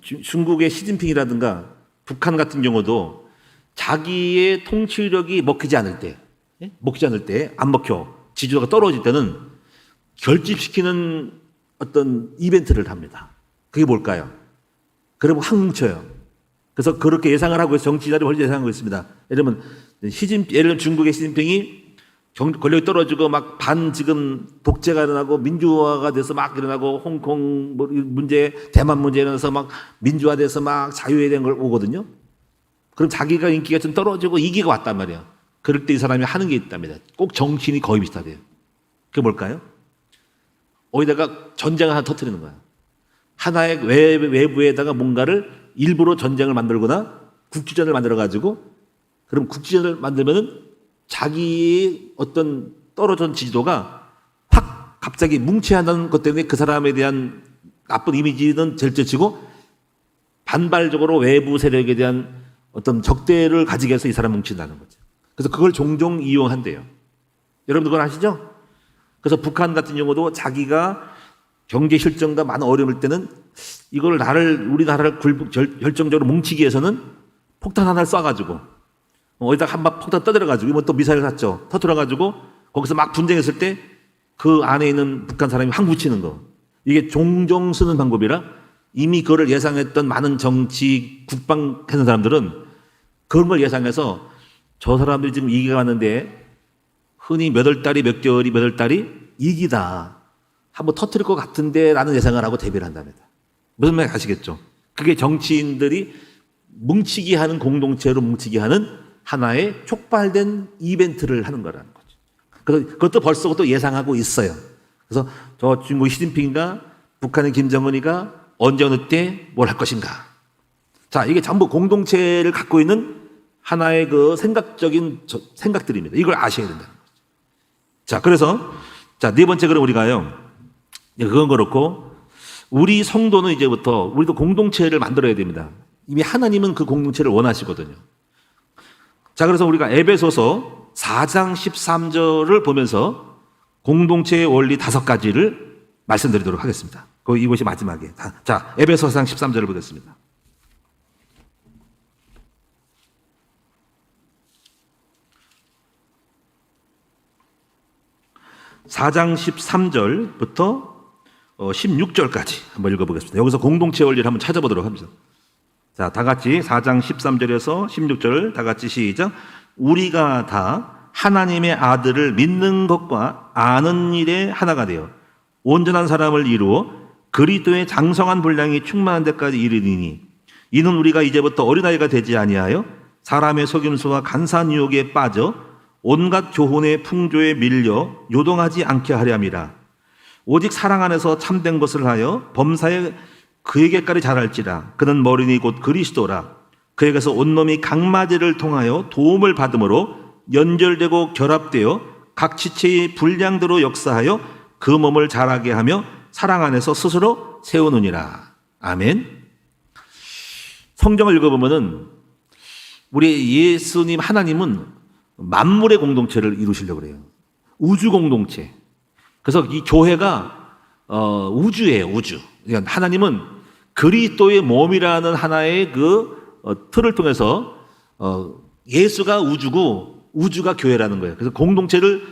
중국의 시진핑이라든가 북한 같은 경우도 자기의 통치력이 먹히지 않을 때, 안 먹혀, 지지도가 떨어질 때는 결집시키는 어떤 이벤트를 합니다. 그게 뭘까요? 그러면 확 뭉쳐요. 그래서 그렇게 예상을 하고 정치자들이 원래 예상하고 있습니다. 예를 들면 중국의 시진핑이 권력이 떨어지고 막 지금 독재가 일어나고 민주화가 돼서 막 일어나고 홍콩 문제, 대만 문제 일어나서 막 민주화돼서 막 자유에 대한 걸 오거든요. 그럼 자기가 인기가 좀 떨어지고 이기가 왔단 말이에요. 그럴 때 이 사람이 하는 게 있답니다. 꼭 정치인이 거의 비슷하대요. 그게 뭘까요? 어디다가 전쟁을 하나 터뜨리는 거야. 하나의 외부에다가 뭔가를 일부러 전쟁을 만들거나 국지전을 만들어가지고 그럼 국지전을 만들면은 자기의 어떤 떨어진 지지도가 확 갑자기 뭉쳐야 한다는 것 때문에 그 사람에 대한 나쁜 이미지는 절제치고 반발적으로 외부 세력에 대한 어떤 적대를 가지게 해서 이 사람 뭉친다는 거죠. 그래서 그걸 종종 이용한대요. 여러분들 그건 아시죠? 그래서 북한 같은 경우도 자기가 경제 실정과 많은 어려움일 때는 이걸 우리나라를 결정적으로 뭉치기 위해서는 폭탄 하나를 쏴가지고 어디다 한방 폭탄 떠들어가지고 이번 또 미사일 샀죠. 터뜨려가지고 거기서 막 분쟁했을 때 그 안에 있는 북한 사람이 확 묻히는 거. 이게 종종 쓰는 방법이라 이미 그거를 예상했던 많은 정치 국방 하는 사람들은 그런 걸 예상해서 저 사람들이 지금 이기가 왔는데 흔히 몇 월 달이 몇 개월이 몇 월 달이 이기다. 한번 터뜨릴 것 같은데 라는 예상을 하고 대비를 한답니다. 무슨 말인지 아시겠죠? 그게 정치인들이 뭉치기 하는 공동체로 뭉치기 하는 하나의 촉발된 이벤트를 하는 거라는 거죠. 그래서 그것도 벌써 그것도 예상하고 있어요. 그래서 저 중국 시진핑과 북한의 김정은이가 언제 어느 때 뭘 할 것인가. 자, 이게 전부 공동체를 갖고 있는 하나의 그 생각적인 생각들입니다. 이걸 아셔야 된다는 거죠. 자, 그래서 자, 네 번째 그럼 우리가요. 그건 그렇고 우리 성도는 이제부터 우리도 공동체를 만들어야 됩니다. 이미 하나님은 그 공동체를 원하시거든요. 자, 그래서 우리가 에베소서 4장 13절을 보면서 공동체의 원리 5가지를 말씀드리도록 하겠습니다. 이것이 마지막이에요. 자, 에베소서 4장 13절을 보겠습니다. (4장 13절부터 16절까지 한번 읽어보겠습니다. 여기서 공동체 원리를 한번 찾아보도록 합니다. 자, 다 같이 4장 13절에서 16절 다 같이 시작. 우리가 다 하나님의 아들을 믿는 것과 아는 일에 하나가 되어 온전한 사람을 이루어 그리스도의 장성한 분량이 충만한 데까지 이르리니 이는 우리가 이제부터 어린아이가 되지 아니하여 사람의 속임수와 간사한 유혹에 빠져 온갖 교훈의 풍조에 밀려 요동하지 않게 하려 함이라. 오직 사랑 안에서 참된 것을 하여 범사에 그에게까지 자랄지라. 그는 머리니 곧 그리스도라. 그에게서 온몸이 각마디를 통하여 도움을 받음으로 연결되고 결합되어 각 지체의 분량대로 역사하여 그 몸을 자라게 하며 사랑 안에서 스스로 세우느니라. 아멘. 성경을 읽어보면은 우리 예수님 하나님은 만물의 공동체를 이루시려고 그래요. 우주 공동체. 그래서 이 교회가 우주예요, 우주. 그러니까 하나님은 그리스도의 몸이라는 하나의 틀을 통해서 예수가 우주고 우주가 교회라는 거예요. 그래서 공동체를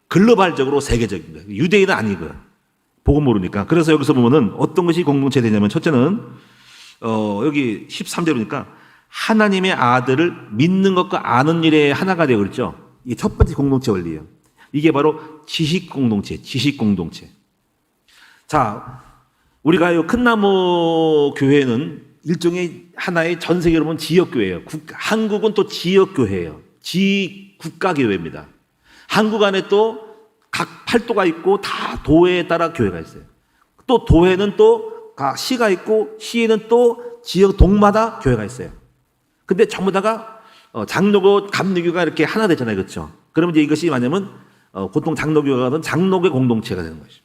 글로벌적으로 세계적인 거예요. 유대인은 아니고요. 복음 모르니까. 그래서 여기서 보면은 어떤 것이 공동체 되냐면 첫째는 여기 13절이니까 하나님의 아들을 믿는 것과 아는 일에 하나가 되어 그랬죠. 이게 첫 번째 공동체 원리예요. 이게 바로 지식 공동체, 지식 공동체. 자, 우리가 이 큰나무 교회는 일종의 하나의 전 세계로 보면 지역 교회예요. 한국은 또 지역 교회예요. 국가 교회입니다. 한국 안에 또 각 팔도가 있고 다 도회에 따라 교회가 있어요. 또 도회는 또 각 시가 있고 시에는 또 지역 동마다 교회가 있어요. 근데 전부 다가 장로교, 감리교가 이렇게 하나 되잖아요. 그렇죠? 그러면 이제 이것이 뭐냐면 보통 장로교가 장로교 공동체가 되는 것이죠.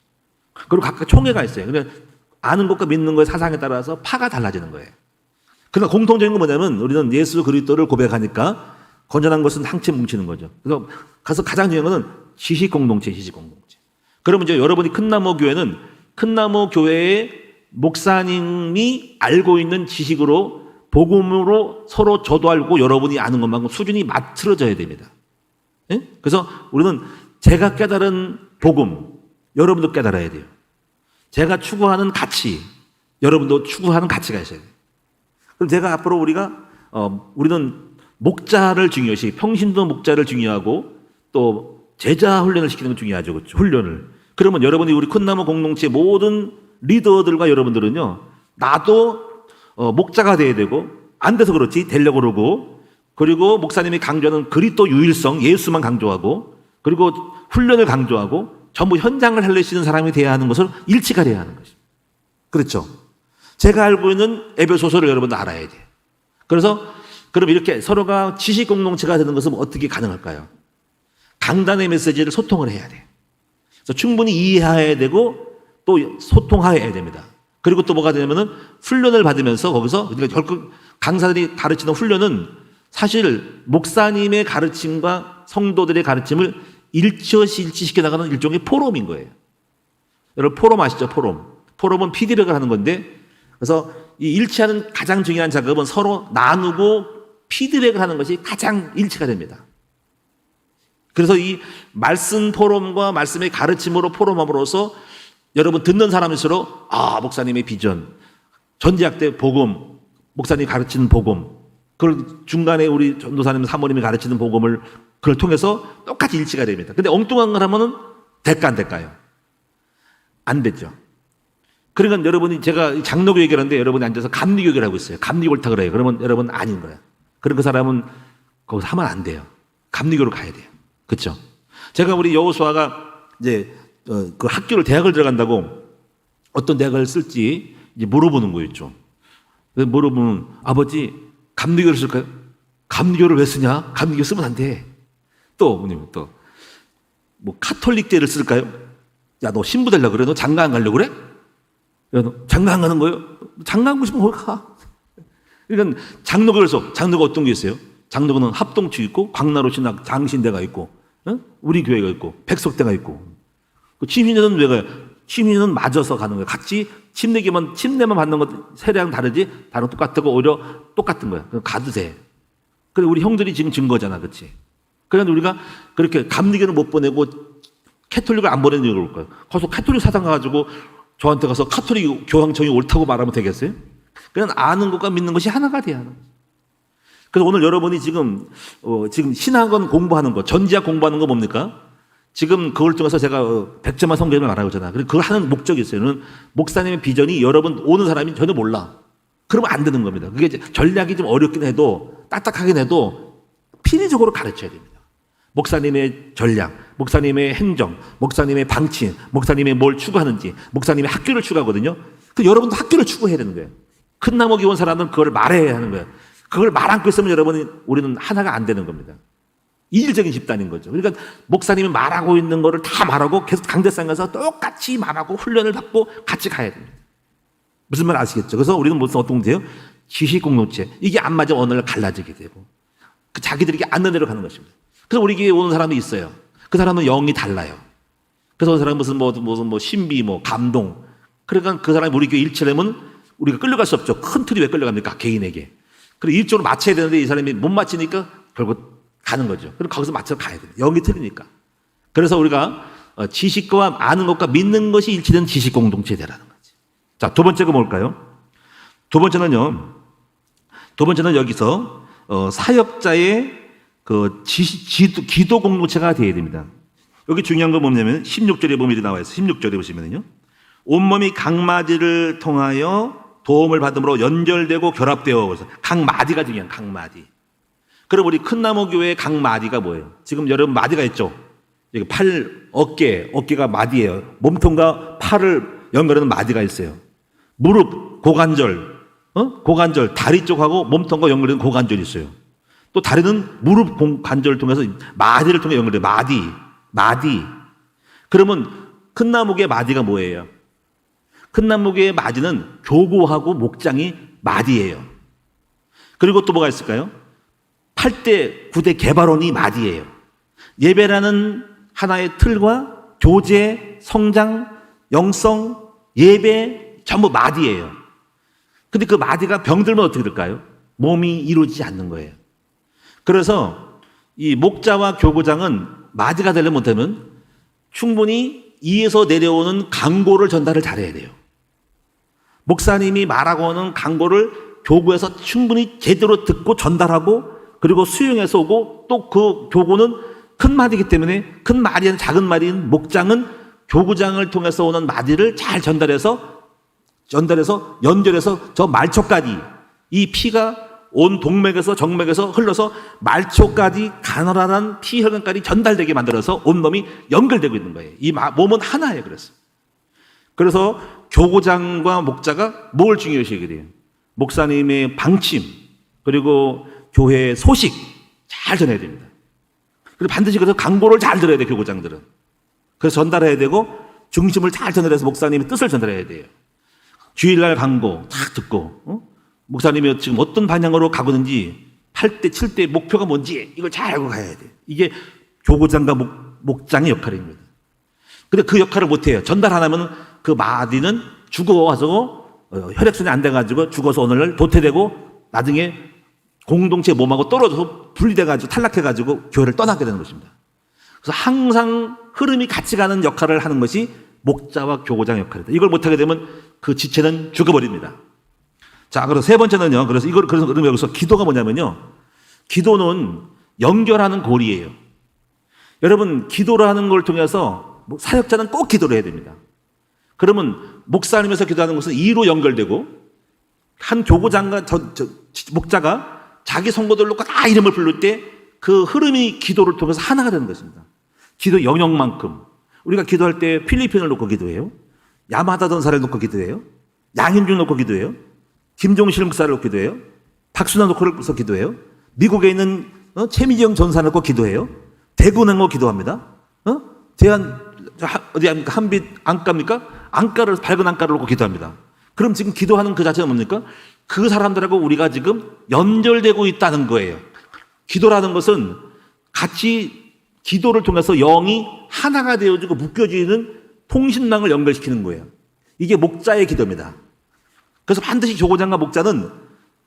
그리고 각각 총회가 있어요. 그러니까 아는 것과 믿는 것의 사상에 따라서 파가 달라지는 거예요. 그러나 공통적인 건 뭐냐면 우리는 예수 그리스도를 고백하니까 건전한 것은 한채 뭉치는 거죠. 그래서 가서 가장 중요한 것은 지식 공동체, 지식 공동체. 그러면 이제 여러분이 큰나무 교회는 큰나무 교회의 목사님이 알고 있는 지식으로 복음으로 서로 저도 알고 여러분이 아는 것만큼 수준이 맞춰져야 됩니다. 예? 그래서 우리는 제가 깨달은 복음, 여러분도 깨달아야 돼요. 제가 추구하는 가치, 여러분도 추구하는 가치가 있어야 돼요. 그럼 제가 앞으로 우리는 목자를 중요시, 평신도 목자를 중요하고 또 제자 훈련을 시키는 건 중요하죠. 그렇죠? 훈련을. 그러면 여러분이 우리 큰나무 공동체 모든 리더들과 여러분들은요, 나도 목자가 돼야 되고, 안 돼서 그렇지, 되려고 그러고, 그리고 목사님이 강조하는 그리스도 유일성, 예수만 강조하고, 그리고 훈련을 강조하고, 전부 현장을 살리시는 사람이 돼야 하는 것을 일치가 돼야 하는 것입니다. 그렇죠? 제가 알고 있는 에베소서를 여러분도 알아야 돼요. 그래서, 그럼 이렇게 서로가 지식 공동체가 되는 것은 어떻게 가능할까요? 강단의 메시지를 소통을 해야 돼요. 그래서 충분히 이해해야 되고, 또 소통해야 됩니다. 그리고 또 뭐가 되냐면은 훈련을 받으면서 거기서 그러니까 결국 강사들이 가르치는 훈련은 사실 목사님의 가르침과 성도들의 가르침을 일치시켜 나가는 일종의 포럼인 거예요. 여러분 포럼 아시죠? 포럼은 피드백을 하는 건데 그래서 이 일치하는 가장 중요한 작업은 서로 나누고 피드백을 하는 것이 가장 일치가 됩니다. 그래서 이 말씀 포럼과 말씀의 가르침으로 포럼함으로써 여러분 듣는 사람일수록 목사님의 비전, 전지학 때 복음, 목사님이 가르치는 복음, 그걸 중간에 우리 전도사님, 사모님이 가르치는 복음을 그걸 통해서 똑같이 일치가 됩니다. 근데 엉뚱한 걸 하면은 될까 안 될까요? 안 됐죠. 그러니까 여러분이 제가 장로교 얘기를 하는데 여러분이 앉아서 감리교 얘기를 하고 있어요. 감리 옳다 그래요. 그러면 여러분 아닌 거예요. 그럼 그 사람은 거기서 하면 안 돼요. 감리교로 가야 돼요. 그렇죠? 제가 우리 여호수아가 이제 그 학교를 대학을 들어간다고 어떤 대학을 쓸지 이제 물어보는 거였죠. 물어보면 아버지 감리교를 쓸까요? 감리교를 왜 쓰냐? 감리교 쓰면 안 돼. 또 뭐 카톨릭대를 쓸까요? 야 너 신부 되려고 그래? 너 장가 안 가려고 그래? 야 너 장가 안 가는 거예요? 장가 가고 싶으면 거기 가. 그러니까 장로교가 어떤 게 있어요? 장로교는 합동치 있고 광나로신학 장신대가 있고 우리 교회가 있고 백석대가 있고 침례는 왜 가요? 침례는 맞아서 가는 거예요. 같이 침례만 받는 것 세례랑 다르지 다른 똑같고 오히려 똑같은 거야. 가도 돼. 그래 우리 형들이 지금 증거잖아, 그렇지? 그래서 우리가 그렇게 감리교를 못 보내고 캐톨릭을 안 보내는 이유가 뭘까요? 거기서 캐톨릭 사상 가가지고 저한테 가서 카톨릭 교황청이 옳다고 말하면 되겠어요? 그냥 아는 것과 믿는 것이 하나가 돼야 하는 거죠. 그래서 오늘 여러분이 지금 신학원 공부하는 거, 전지학 공부하는 거 뭡니까? 지금 그걸 통해서 제가 백제만 성경을 말하고 있잖아. 그리고 그걸 하는 목적이 있어요. 목사님의 비전이 여러분 오는 사람이 전혀 몰라. 그러면 안 되는 겁니다. 그게 전략이 좀 어렵긴 해도 딱딱하긴 해도 필리적으로 가르쳐야 됩니다. 목사님의 전략, 목사님의 행정, 목사님의 방침, 목사님의 뭘 추구하는지, 목사님의 학교를 추구하거든요. 그 여러분도 학교를 추구해야 되는 거예요. 큰 나무기 온 사람은 그걸 말해야 하는 거예요. 그걸 말 않고 있으면 우리는 하나가 안 되는 겁니다. 이질적인 집단인 거죠. 그러니까 목사님이 말하고 있는 거를 다 말하고 계속 강대상 가서 똑같이 말하고 훈련을 받고 같이 가야 됩니다. 무슨 말 아시겠죠? 그래서 우리는 무슨 어떤 돼요? 지식 공동체. 이게 안 맞으면 어느 날 갈라지게 되고 자기들이 앉는 대로 가는 것입니다. 그래서 우리 교회에 오는 사람이 있어요. 그 사람은 영이 달라요. 그래서 그 사람은 무슨 신비, 감동. 그러니까 그 사람이 우리 교회 일치하면 우리가 끌려갈 수 없죠. 큰 틀이 왜 끌려갑니까? 개인에게. 그리고 일적으로 맞춰야 되는데 이 사람이 못 맞히니까 결국 가는 거죠. 그럼 거기서 맞춰 가야 돼요. 영이 틀리니까. 그래서 우리가 지식과 아는 것과 믿는 것이 일치된 지식 공동체 되라는 거지. 자, 두 번째가 뭘까요? 두 번째는 여기서 사역자의 기도 공동체가 되어야 됩니다. 여기 중요한 건 뭐냐면 16절에 보면 이렇게 나와 있어요. 16절에 보시면요. 온몸이 각마디를 통하여 도움을 받음으로 연결되고 결합되어. 그래서 각마디가 중요한 각마디. 그럼 우리 큰 나무 교회의 각마디가 뭐예요? 지금 여러분 마디가 있죠? 여기 팔, 어깨가 마디예요. 몸통과 팔을 연결하는 마디가 있어요. 무릎, 고관절, 다리 쪽하고 몸통과 연결되는 고관절이 있어요. 또 다리는 무릎 관절을 통해서 마디를 통해 연결돼요. 마디. 그러면 큰 나무교의 마디가 뭐예요? 큰 나무교의 마디는 교구하고 목장이 마디예요. 그리고 또 뭐가 있을까요? 8대 9대 개발원이 마디예요. 예배라는 하나의 틀과 교제, 성장, 영성, 예배 전부 마디예요. 근데 그 마디가 병들면 어떻게 될까요? 몸이 이루어지지 않는 거예요. 그래서 이 목자와 교구장은 마디가 되려면 못하면 충분히 이에서 내려오는 강고를 전달을 잘해야 돼요. 목사님이 말하고 오는 강고를 교구에서 충분히 제대로 듣고 전달하고 그리고 수용해서 오고 또 그 교구는 큰 마디이기 때문에 큰 말이 작은 말인 목장은 교구장을 통해서 오는 마디를 잘 전달해서 연결해서 저 말초까지 이 피가 온 동맥에서 정맥에서 흘러서 말초까지 가느다란 피혈관까지 전달되게 만들어서 온몸이 연결되고 있는 거예요. 이 몸은 하나예요. 그래서 교구장과 목자가 뭘 중요시하게 돼요? 목사님의 방침 그리고 교회의 소식 잘 전해야 됩니다. 그리고 반드시 그래서 강고를 잘 들어야 돼요. 교구장들은. 그래서 전달해야 되고 중심을 잘 전달해서 목사님의 뜻을 전달해야 돼요. 주일날 강고 딱 듣고 목사님이 지금 어떤 방향으로 가고 있는지 8대 7대 목표가 뭔지 이걸 잘 알고 가야 돼요. 이게 교구장과 목장의 역할입니다. 근데 그 역할을 못해요. 전달 안 하면 그 마디는 죽어와서 혈액순환이 안 돼가지고 죽어서 오늘날 도태되고 나중에 공동체 몸하고 떨어져서 분리돼가지고 탈락해가지고 교회를 떠나게 되는 것입니다. 그래서 항상 흐름이 같이 가는 역할을 하는 것이 목자와 교구장 역할이다. 이걸 못하게 되면 그 지체는 죽어버립니다. 자, 그래서 세 번째는요. 그래서 여기서 기도가 뭐냐면요. 기도는 연결하는 고리예요. 여러분, 기도를 하는 걸 통해서 사역자는 꼭 기도를 해야 됩니다. 그러면 목사님에서 기도하는 것은 이로 연결되고 한 교구장과 목자가 자기 성도들로 다 이름을 부를 때 그 흐름이 기도를 통해서 하나가 되는 것입니다. 기도 영역만큼 우리가 기도할 때 필리핀을 놓고 기도해요. 야마다 전사를 놓고 기도해요. 양임중 놓고 기도해요. 김종실 목사를 놓고 기도해요. 박순환 놓고서 기도해요. 미국에 있는 최미경 전사 놓고 기도해요. 대구 놓고 기도합니다. 어디 한빛 안가입니까? 안가를 밝은 안가를 놓고 기도합니다. 그럼 지금 기도하는 그 자체가 뭡니까? 그 사람들하고 우리가 지금 연결되고 있다는 거예요. 기도라는 것은 같이 기도를 통해서 영이 하나가 되어지고 묶여지는 통신망을 연결시키는 거예요. 이게 목자의 기도입니다. 그래서 반드시 교구장과 목자는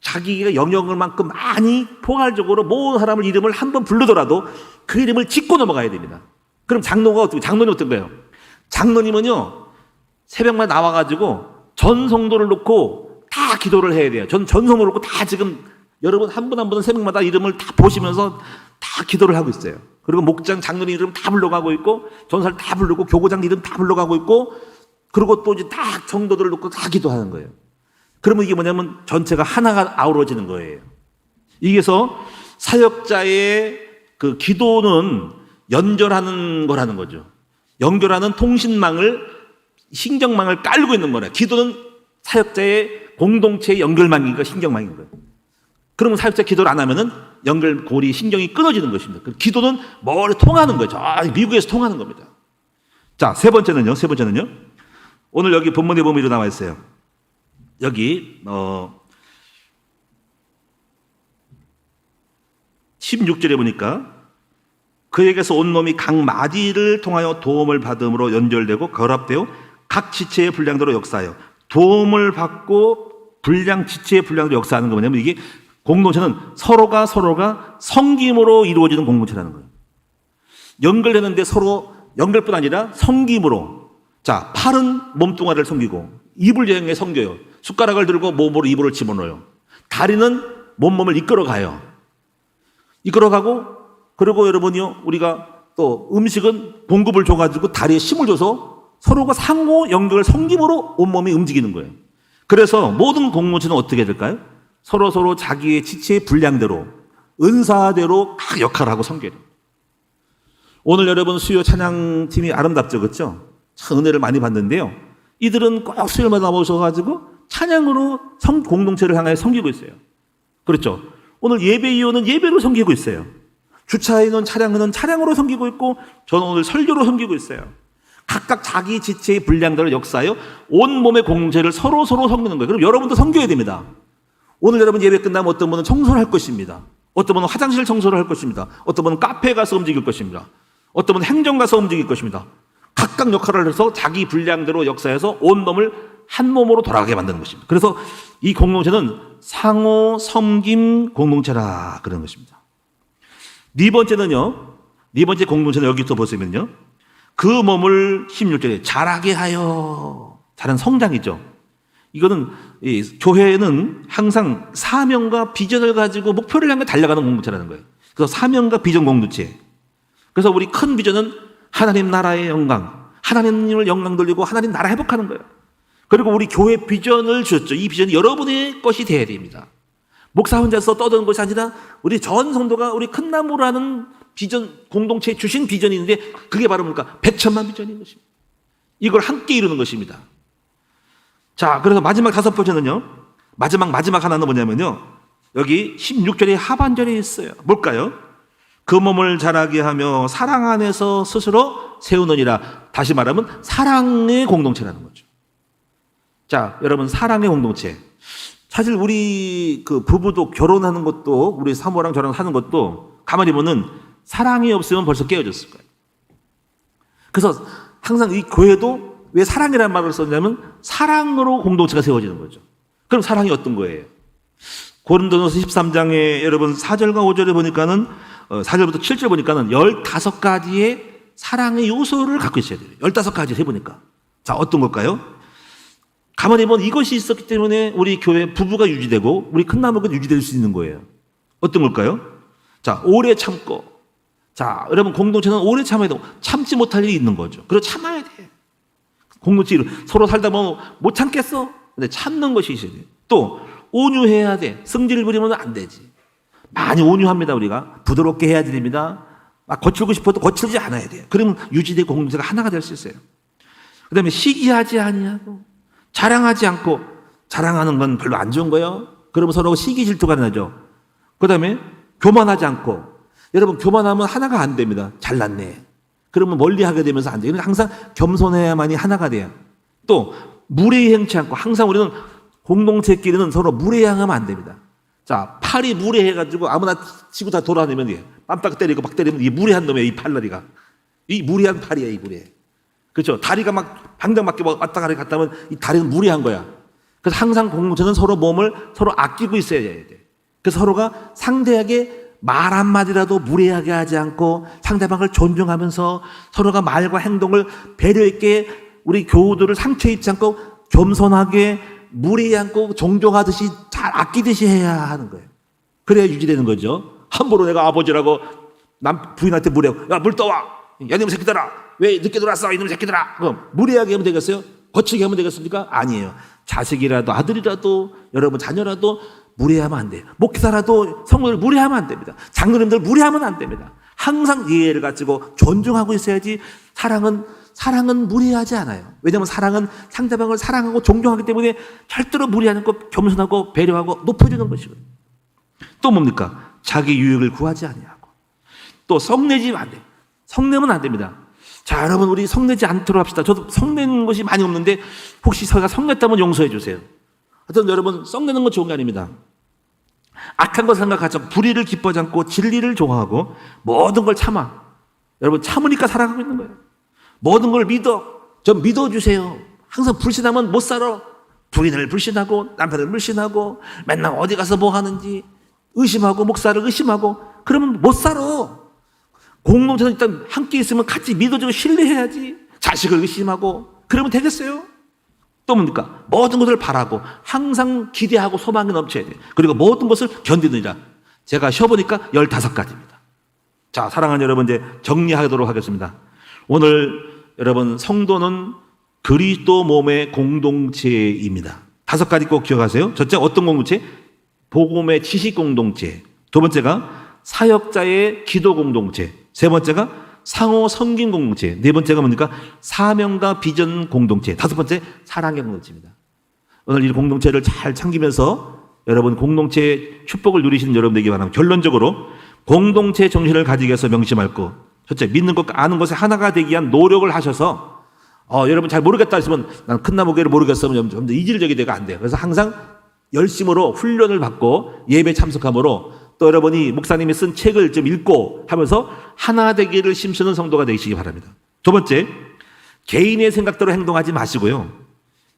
자기가 영역을 만큼 많이 포괄적으로 모든 사람을 이름을 한 번 부르더라도 그 이름을 짚고 넘어가야 됩니다. 그럼 장로님이 어떤 거예요? 장로님은요, 새벽마다 나와가지고 전 성도를 놓고 다 기도를 해야 돼요. 전 성도를 놓고 다 지금 여러분 한 분 한 분은 새벽마다 이름을 다 보시면서 다 기도를 하고 있어요. 그리고 목장, 장로님 이름 다 불러가고 있고, 전사를 다 부르고, 교구장 이름 다 불러가고 있고, 그리고 또 이제 다 성도들을 놓고 다 기도하는 거예요. 그러면 이게 뭐냐면 전체가 하나가 아우러지는 거예요. 이게서 사역자의 그 기도는 연결하는 거라는 거죠. 연결하는 통신망을, 신경망을 깔고 있는 거래요. 기도는 사역자의 공동체의 연결망이니까 신경망인 거예요. 그러면 사역자 기도를 안 하면은 연결고리, 신경이 끊어지는 것입니다. 기도는 멀리 통하는 거예요. 저 미국에서 통하는 겁니다. 자, 세 번째는요. 오늘 여기 본문에 보면 이렇게 나와 있어요. 여기 16절에 보니까 그에게서 온 놈이 각 마디를 통하여 도움을 받음으로 연결되고 결합되어 각 지체의 분량대로 역사하여, 도움을 받고 분량, 지체의 분량대로 역사하는 거 뭐냐면, 이게 공동체는 서로가 섬김으로 이루어지는 공동체라는 거예요. 연결되는데 서로 연결뿐 아니라 섬김으로. 자, 팔은 몸뚱아리를 섬기고 입을 여행에 섬겨요. 숟가락을 들고 몸으로 입을 집어넣어요. 다리는 몸을 이끌어가요. 이끌어가고, 그리고 여러분이요, 우리가 또 음식은 봉급을 줘가지고 다리에 힘을 줘서 서로가 상호 연결 섬김으로 온몸이 움직이는 거예요. 그래서 모든 공동체는 어떻게 될까요? 서로 자기의 지체의 분량대로, 은사대로 각 역할을 하고 섬겨요. 오늘 여러분 수요 찬양팀이 아름답죠, 그렇죠? 참 은혜를 많이 받는데요. 이들은 꼭 수요일마다 나오셔가지고 찬양으로 공동체를 향해 섬기고 있어요. 그렇죠? 오늘 예배위원은 예배로 섬기고 있어요. 주차에는 차량으로 섬기고 있고, 저는 오늘 설교로 섬기고 있어요. 각각 자기 지체의 분량대로 역사하여 온몸의 공동체를 서로 섬기는 거예요. 그럼 여러분도 섬겨야 됩니다. 오늘 여러분 예배 끝나면 어떤 분은 청소를 할 것입니다. 어떤 분은 화장실 청소를 할 것입니다. 어떤 분은 카페에 가서 움직일 것입니다. 어떤 분은 행정 가서 움직일 것입니다. 각각 역할을 해서 자기 분량대로 역사해서 온 몸을 한 몸으로 돌아가게 만드는 것입니다. 그래서 이 공동체는 상호 섬김 공동체라 그런 것입니다. 네 번째 공동체는 여기 또 보시면요, 그 몸을 16절에 자라게 하여. 자란 성장이죠. 이거는 교회는 항상 사명과 비전을 가지고 목표를 향해 달려가는 공동체라는 거예요. 그래서 사명과 비전 공동체. 그래서 우리 큰 비전은 하나님 나라의 영광, 하나님을 영광 돌리고 하나님 나라 회복하는 거예요. 그리고 우리 교회 비전을 주셨죠. 이 비전이 여러분의 것이 되어야 됩니다. 목사 혼자서 떠드는 것이 아니라 우리 전 성도가 우리 큰 나무라는 비전, 공동체에 주신 비전이 있는데, 그게 바로 뭡니까? 백천만 비전인 것입니다. 이걸 함께 이루는 것입니다. 자, 그래서 마지막 다섯 번째는요, 마지막 하나는 뭐냐면요, 여기 16절의 하반절에 있어요. 뭘까요? 그 몸을 자라게 하며 사랑 안에서 스스로 세우느니라. 다시 말하면 사랑의 공동체라는 거죠. 자, 여러분, 사랑의 공동체. 사실 우리 그 부부도 결혼하는 것도, 우리 사모랑 저랑 사는 것도 가만히 보면 사랑이 없으면 벌써 깨어졌을 거예요. 그래서 항상 이 교회도 왜 사랑이라는 말을 썼냐면 사랑으로 공동체가 세워지는 거죠. 그럼 사랑이 어떤 거예요? 고린도전서 13장에 여러분 4절과 5절에 보니까는 4절부터 7절 보니까는 15가지의 사랑의 요소를 갖고 있어야 돼요. 15가지 해보니까. 자, 어떤 걸까요? 가만히 보면 이것이 있었기 때문에 우리 교회 부부가 유지되고 우리 큰 나무가 유지될 수 있는 거예요. 어떤 걸까요? 자, 오래 참고. 자, 여러분, 공동체는 오래 참아야 되고 참지 못할 일이 있는 거죠. 그래서 참아야 돼. 공동체 서로 살다 보면 못 참겠어. 근데 참는 것이 있어야 돼. 또 온유해야 돼. 성질을 부리면 안 되지. 많이 온유합니다. 우리가 부드럽게 해야 됩니다. 막 거칠고 싶어도 거칠지 않아야 돼요. 그러면 유지되고 공동체가 하나가 될 수 있어요. 그 다음에 시기하지 아니하고 자랑하지 않고. 자랑하는 건 별로 안 좋은 거예요. 그러면 서로 시기 질투가 나죠. 그 다음에 교만하지 않고. 여러분, 교만하면 하나가 안 됩니다. 잘났네. 그러면 멀리하게 되면서 안 돼요. 항상 겸손해야만이 하나가 돼요. 또 무례히 행치 않고. 항상 우리는 공동체끼리는 서로 무례히 행하면 안 됩니다. 자, 팔이 무례해가지고 아무나 치고 다 돌아다니면 돼. 빰딱 때리고 막 때리면 이 무례한 놈이야, 이 팔다리가. 이 무례한 팔이야, 이 무례. 그렇죠? 다리가 막 방정맞게 왔다 갔다 하면 이 다리는 무례한 거야. 그래서 항상 공동체는 서로 몸을 서로 아끼고 있어야 돼. 그래서 서로가 상대에게 말 한마디라도 무례하게 하지 않고 상대방을 존중하면서 서로가 말과 행동을 배려 있게 우리 교우들을 상처 입지 않고 겸손하게 무례하지 않고 존경하듯이 잘 아끼듯이 해야 하는 거예요. 그래야 유지되는 거죠. 함부로 내가 아버지라고 남 부인한테 무례하고 야 물 떠와 야 이놈 새끼들아 왜 늦게 들어왔어 이놈 새끼들아 그럼 무례하게 하면 되겠어요? 거칠게 하면 되겠습니까? 아니에요. 자식이라도 아들이라도 여러분 자녀라도 무례하면 안 돼요. 목사라도 성도를 무례하면 안 됩니다. 장로님들 무례하면 안 됩니다. 항상 이해를 가지고 존중하고 있어야지. 사랑은 무례하지 않아요. 왜냐하면 사랑은 상대방을 사랑하고 존경하기 때문에 절대로 무례하는 것 겸손하고 배려하고 높여주는 것이거든요. 또 뭡니까? 자기 유익을 구하지 아니하고 또 성내지 안 돼요. 성내면 안 됩니다. 자, 여러분 우리 성내지 않도록 합시다. 저도 성내는 것이 많이 없는데 혹시 저희가 성냈다면 용서해 주세요. 하여튼 여러분 성내는 건 좋은 게 아닙니다. 악한 것 생각하죠. 불의를 기뻐하지 않고 진리를 좋아하고 모든 걸 참아. 여러분 참으니까 살아가고 있는 거예요. 모든 걸 믿어. 좀 믿어주세요. 항상 불신하면 못 살아. 부인을 불신하고 남편을 불신하고 맨날 어디 가서 뭐 하는지 의심하고 목사를 의심하고 그러면 못 살아. 공동체는 일단 함께 있으면 같이 믿어주고 신뢰해야지. 자식을 의심하고 그러면 되겠어요? 또 뭡니까? 모든 것을 바라고 항상 기대하고 소망이 넘쳐야 돼요. 그리고 모든 것을 견디느니라. 제가 쉬어보니까 15가지입니다. 자, 사랑하는 여러분 이제 정리하도록 하겠습니다. 오늘 여러분 성도는 그리스도 몸의 공동체입니다. 5가지 꼭 기억하세요. 첫째 어떤 공동체? 복음의 지식 공동체. 두 번째가 사역자의 기도 공동체. 세 번째가 상호 섬김 공동체. 네 번째가 뭡니까? 사명과 비전 공동체. 다섯 번째 사랑의 공동체입니다. 오늘 이 공동체를 잘 챙기면서 여러분 공동체의 축복을 누리시는 여러분들에게 바랍니다. 결론적으로 공동체 정신을 가지기 위해서 명심할 것. 첫째, 믿는 것과 아는 것에 하나가 되기 위한 노력을 하셔서 여러분 잘 모르겠다 했으면 난 큰 나무교회를 모르겠으면 좀 더 이질적이 되가 안 돼요. 그래서 항상 열심으로 훈련을 받고 예배 참석함으로 또 여러분이 목사님이 쓴 책을 좀 읽고 하면서 하나 되기를 힘쓰는 성도가 되시기 바랍니다. 두 번째, 개인의 생각대로 행동하지 마시고요.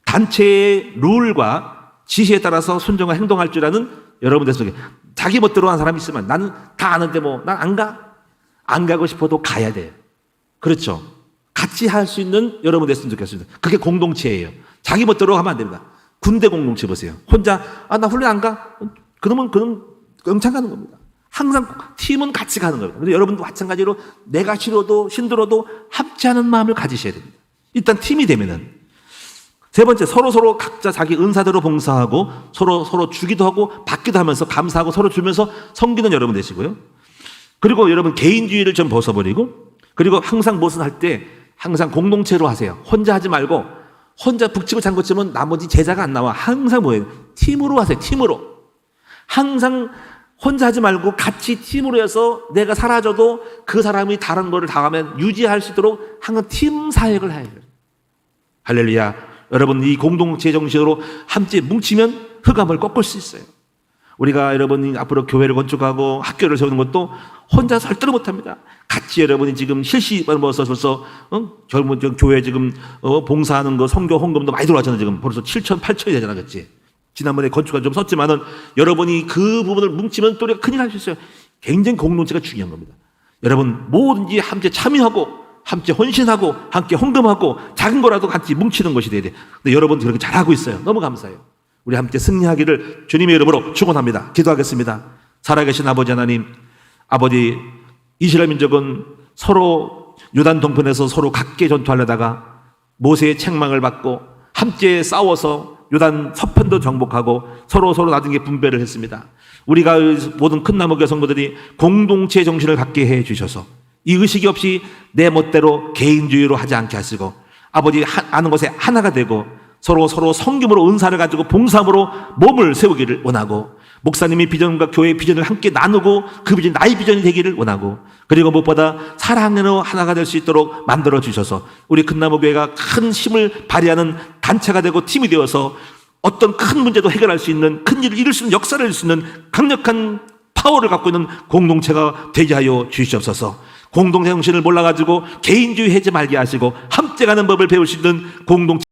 단체의 룰과 지시에 따라서 순종과 행동할 줄 아는 여러분들 속에 자기 멋대로 한 사람이 있으면 나는 다 아는데 뭐 난 안 가? 안 가고 싶어도 가야 돼요. 그렇죠. 같이 할 수 있는 여러분 됐으면 좋겠습니다. 그게 공동체예요. 자기 멋대로 하면 안 됩니다. 군대 공동체 보세요. 혼자 나 훈련 안 가? 그러면 영창 가는 겁니다. 항상 팀은 같이 가는 거예요. 근데 여러분도 마찬가지로 내가 싫어도 힘들어도 합치하는 마음을 가지셔야 됩니다. 일단 팀이 되면은 세 번째 서로 각자 자기 은사대로 봉사하고 서로 주기도 하고 받기도 하면서 감사하고 서로 주면서 섬기는 여러분 되시고요. 그리고 여러분 개인주의를 좀 벗어버리고 그리고 항상 무엇을 할 때 항상 공동체로 하세요. 혼자 하지 말고 혼자 북치고 장구치면 나머지 제자가 안 나와. 항상 뭐예요? 팀으로 하세요. 팀으로. 항상 혼자 하지 말고 같이 팀으로 해서 내가 사라져도 그 사람이 다른 거를 당하면 유지할 수 있도록 항상 팀 사역을 해요. 할렐루야. 여러분 이 공동체 정신으로 함께 뭉치면 흑암을 꺾을 수 있어요. 우리가 여러분이 앞으로 교회를 건축하고 학교를 세우는 것도 혼자 절대로 못합니다. 같이 여러분이 지금 실시간을 모아서 벌써 젊은 교회 지금 봉사하는 거 성교 헌금도 많이 들어왔잖아요. 지금 벌써 7천 8천이 되잖아, 그렇지? 지난번에 건축가 좀 썼지만은 여러분이 그 부분을 뭉치면 또 우리가 큰일 날 수 있어요. 굉장히 공동체가 중요한 겁니다. 여러분 뭐든지 함께 참여하고 함께 헌신하고 함께 헌금하고 작은 거라도 같이 뭉치는 것이 돼야 돼. 근데 여러분도 그렇게 잘하고 있어요. 너무 감사해요. 우리 함께 승리하기를 주님의 이름으로 축원합니다. 기도하겠습니다. 살아계신 아버지 하나님, 아버지 이스라엘 민족은 서로 요단 동편에서 서로 각계 전투하려다가 모세의 책망을 받고 함께 싸워서 요단 서편도 정복하고 서로 나중에 분배를 했습니다. 우리가 모든 큰 나무교회 성도들이 공동체 정신을 갖게 해 주셔서 이 의식이 없이 내 멋대로 개인주의로 하지 않게 하시고 아버지 아는 것에 하나가 되고 서로 섬김으로 은사를 가지고 봉사함으로 몸을 세우기를 원하고 목사님이 비전과 교회의 비전을 함께 나누고 그 비전이 나의 비전이 되기를 원하고 그리고 무엇보다 사랑으로 하나가 될 수 있도록 만들어 주셔서 우리 큰나무교회가 큰 힘을 발휘하는 단체가 되고 팀이 되어서 어떤 큰 문제도 해결할 수 있는, 큰 일을 이룰 수 있는, 역사를 이룰 수 있는 강력한 파워를 갖고 있는 공동체가 되게 하여 주시옵소서. 공동체 정신을 몰라가지고 개인주의 하지 말게 하시고 함께 가는 법을 배울 수 있는 공동체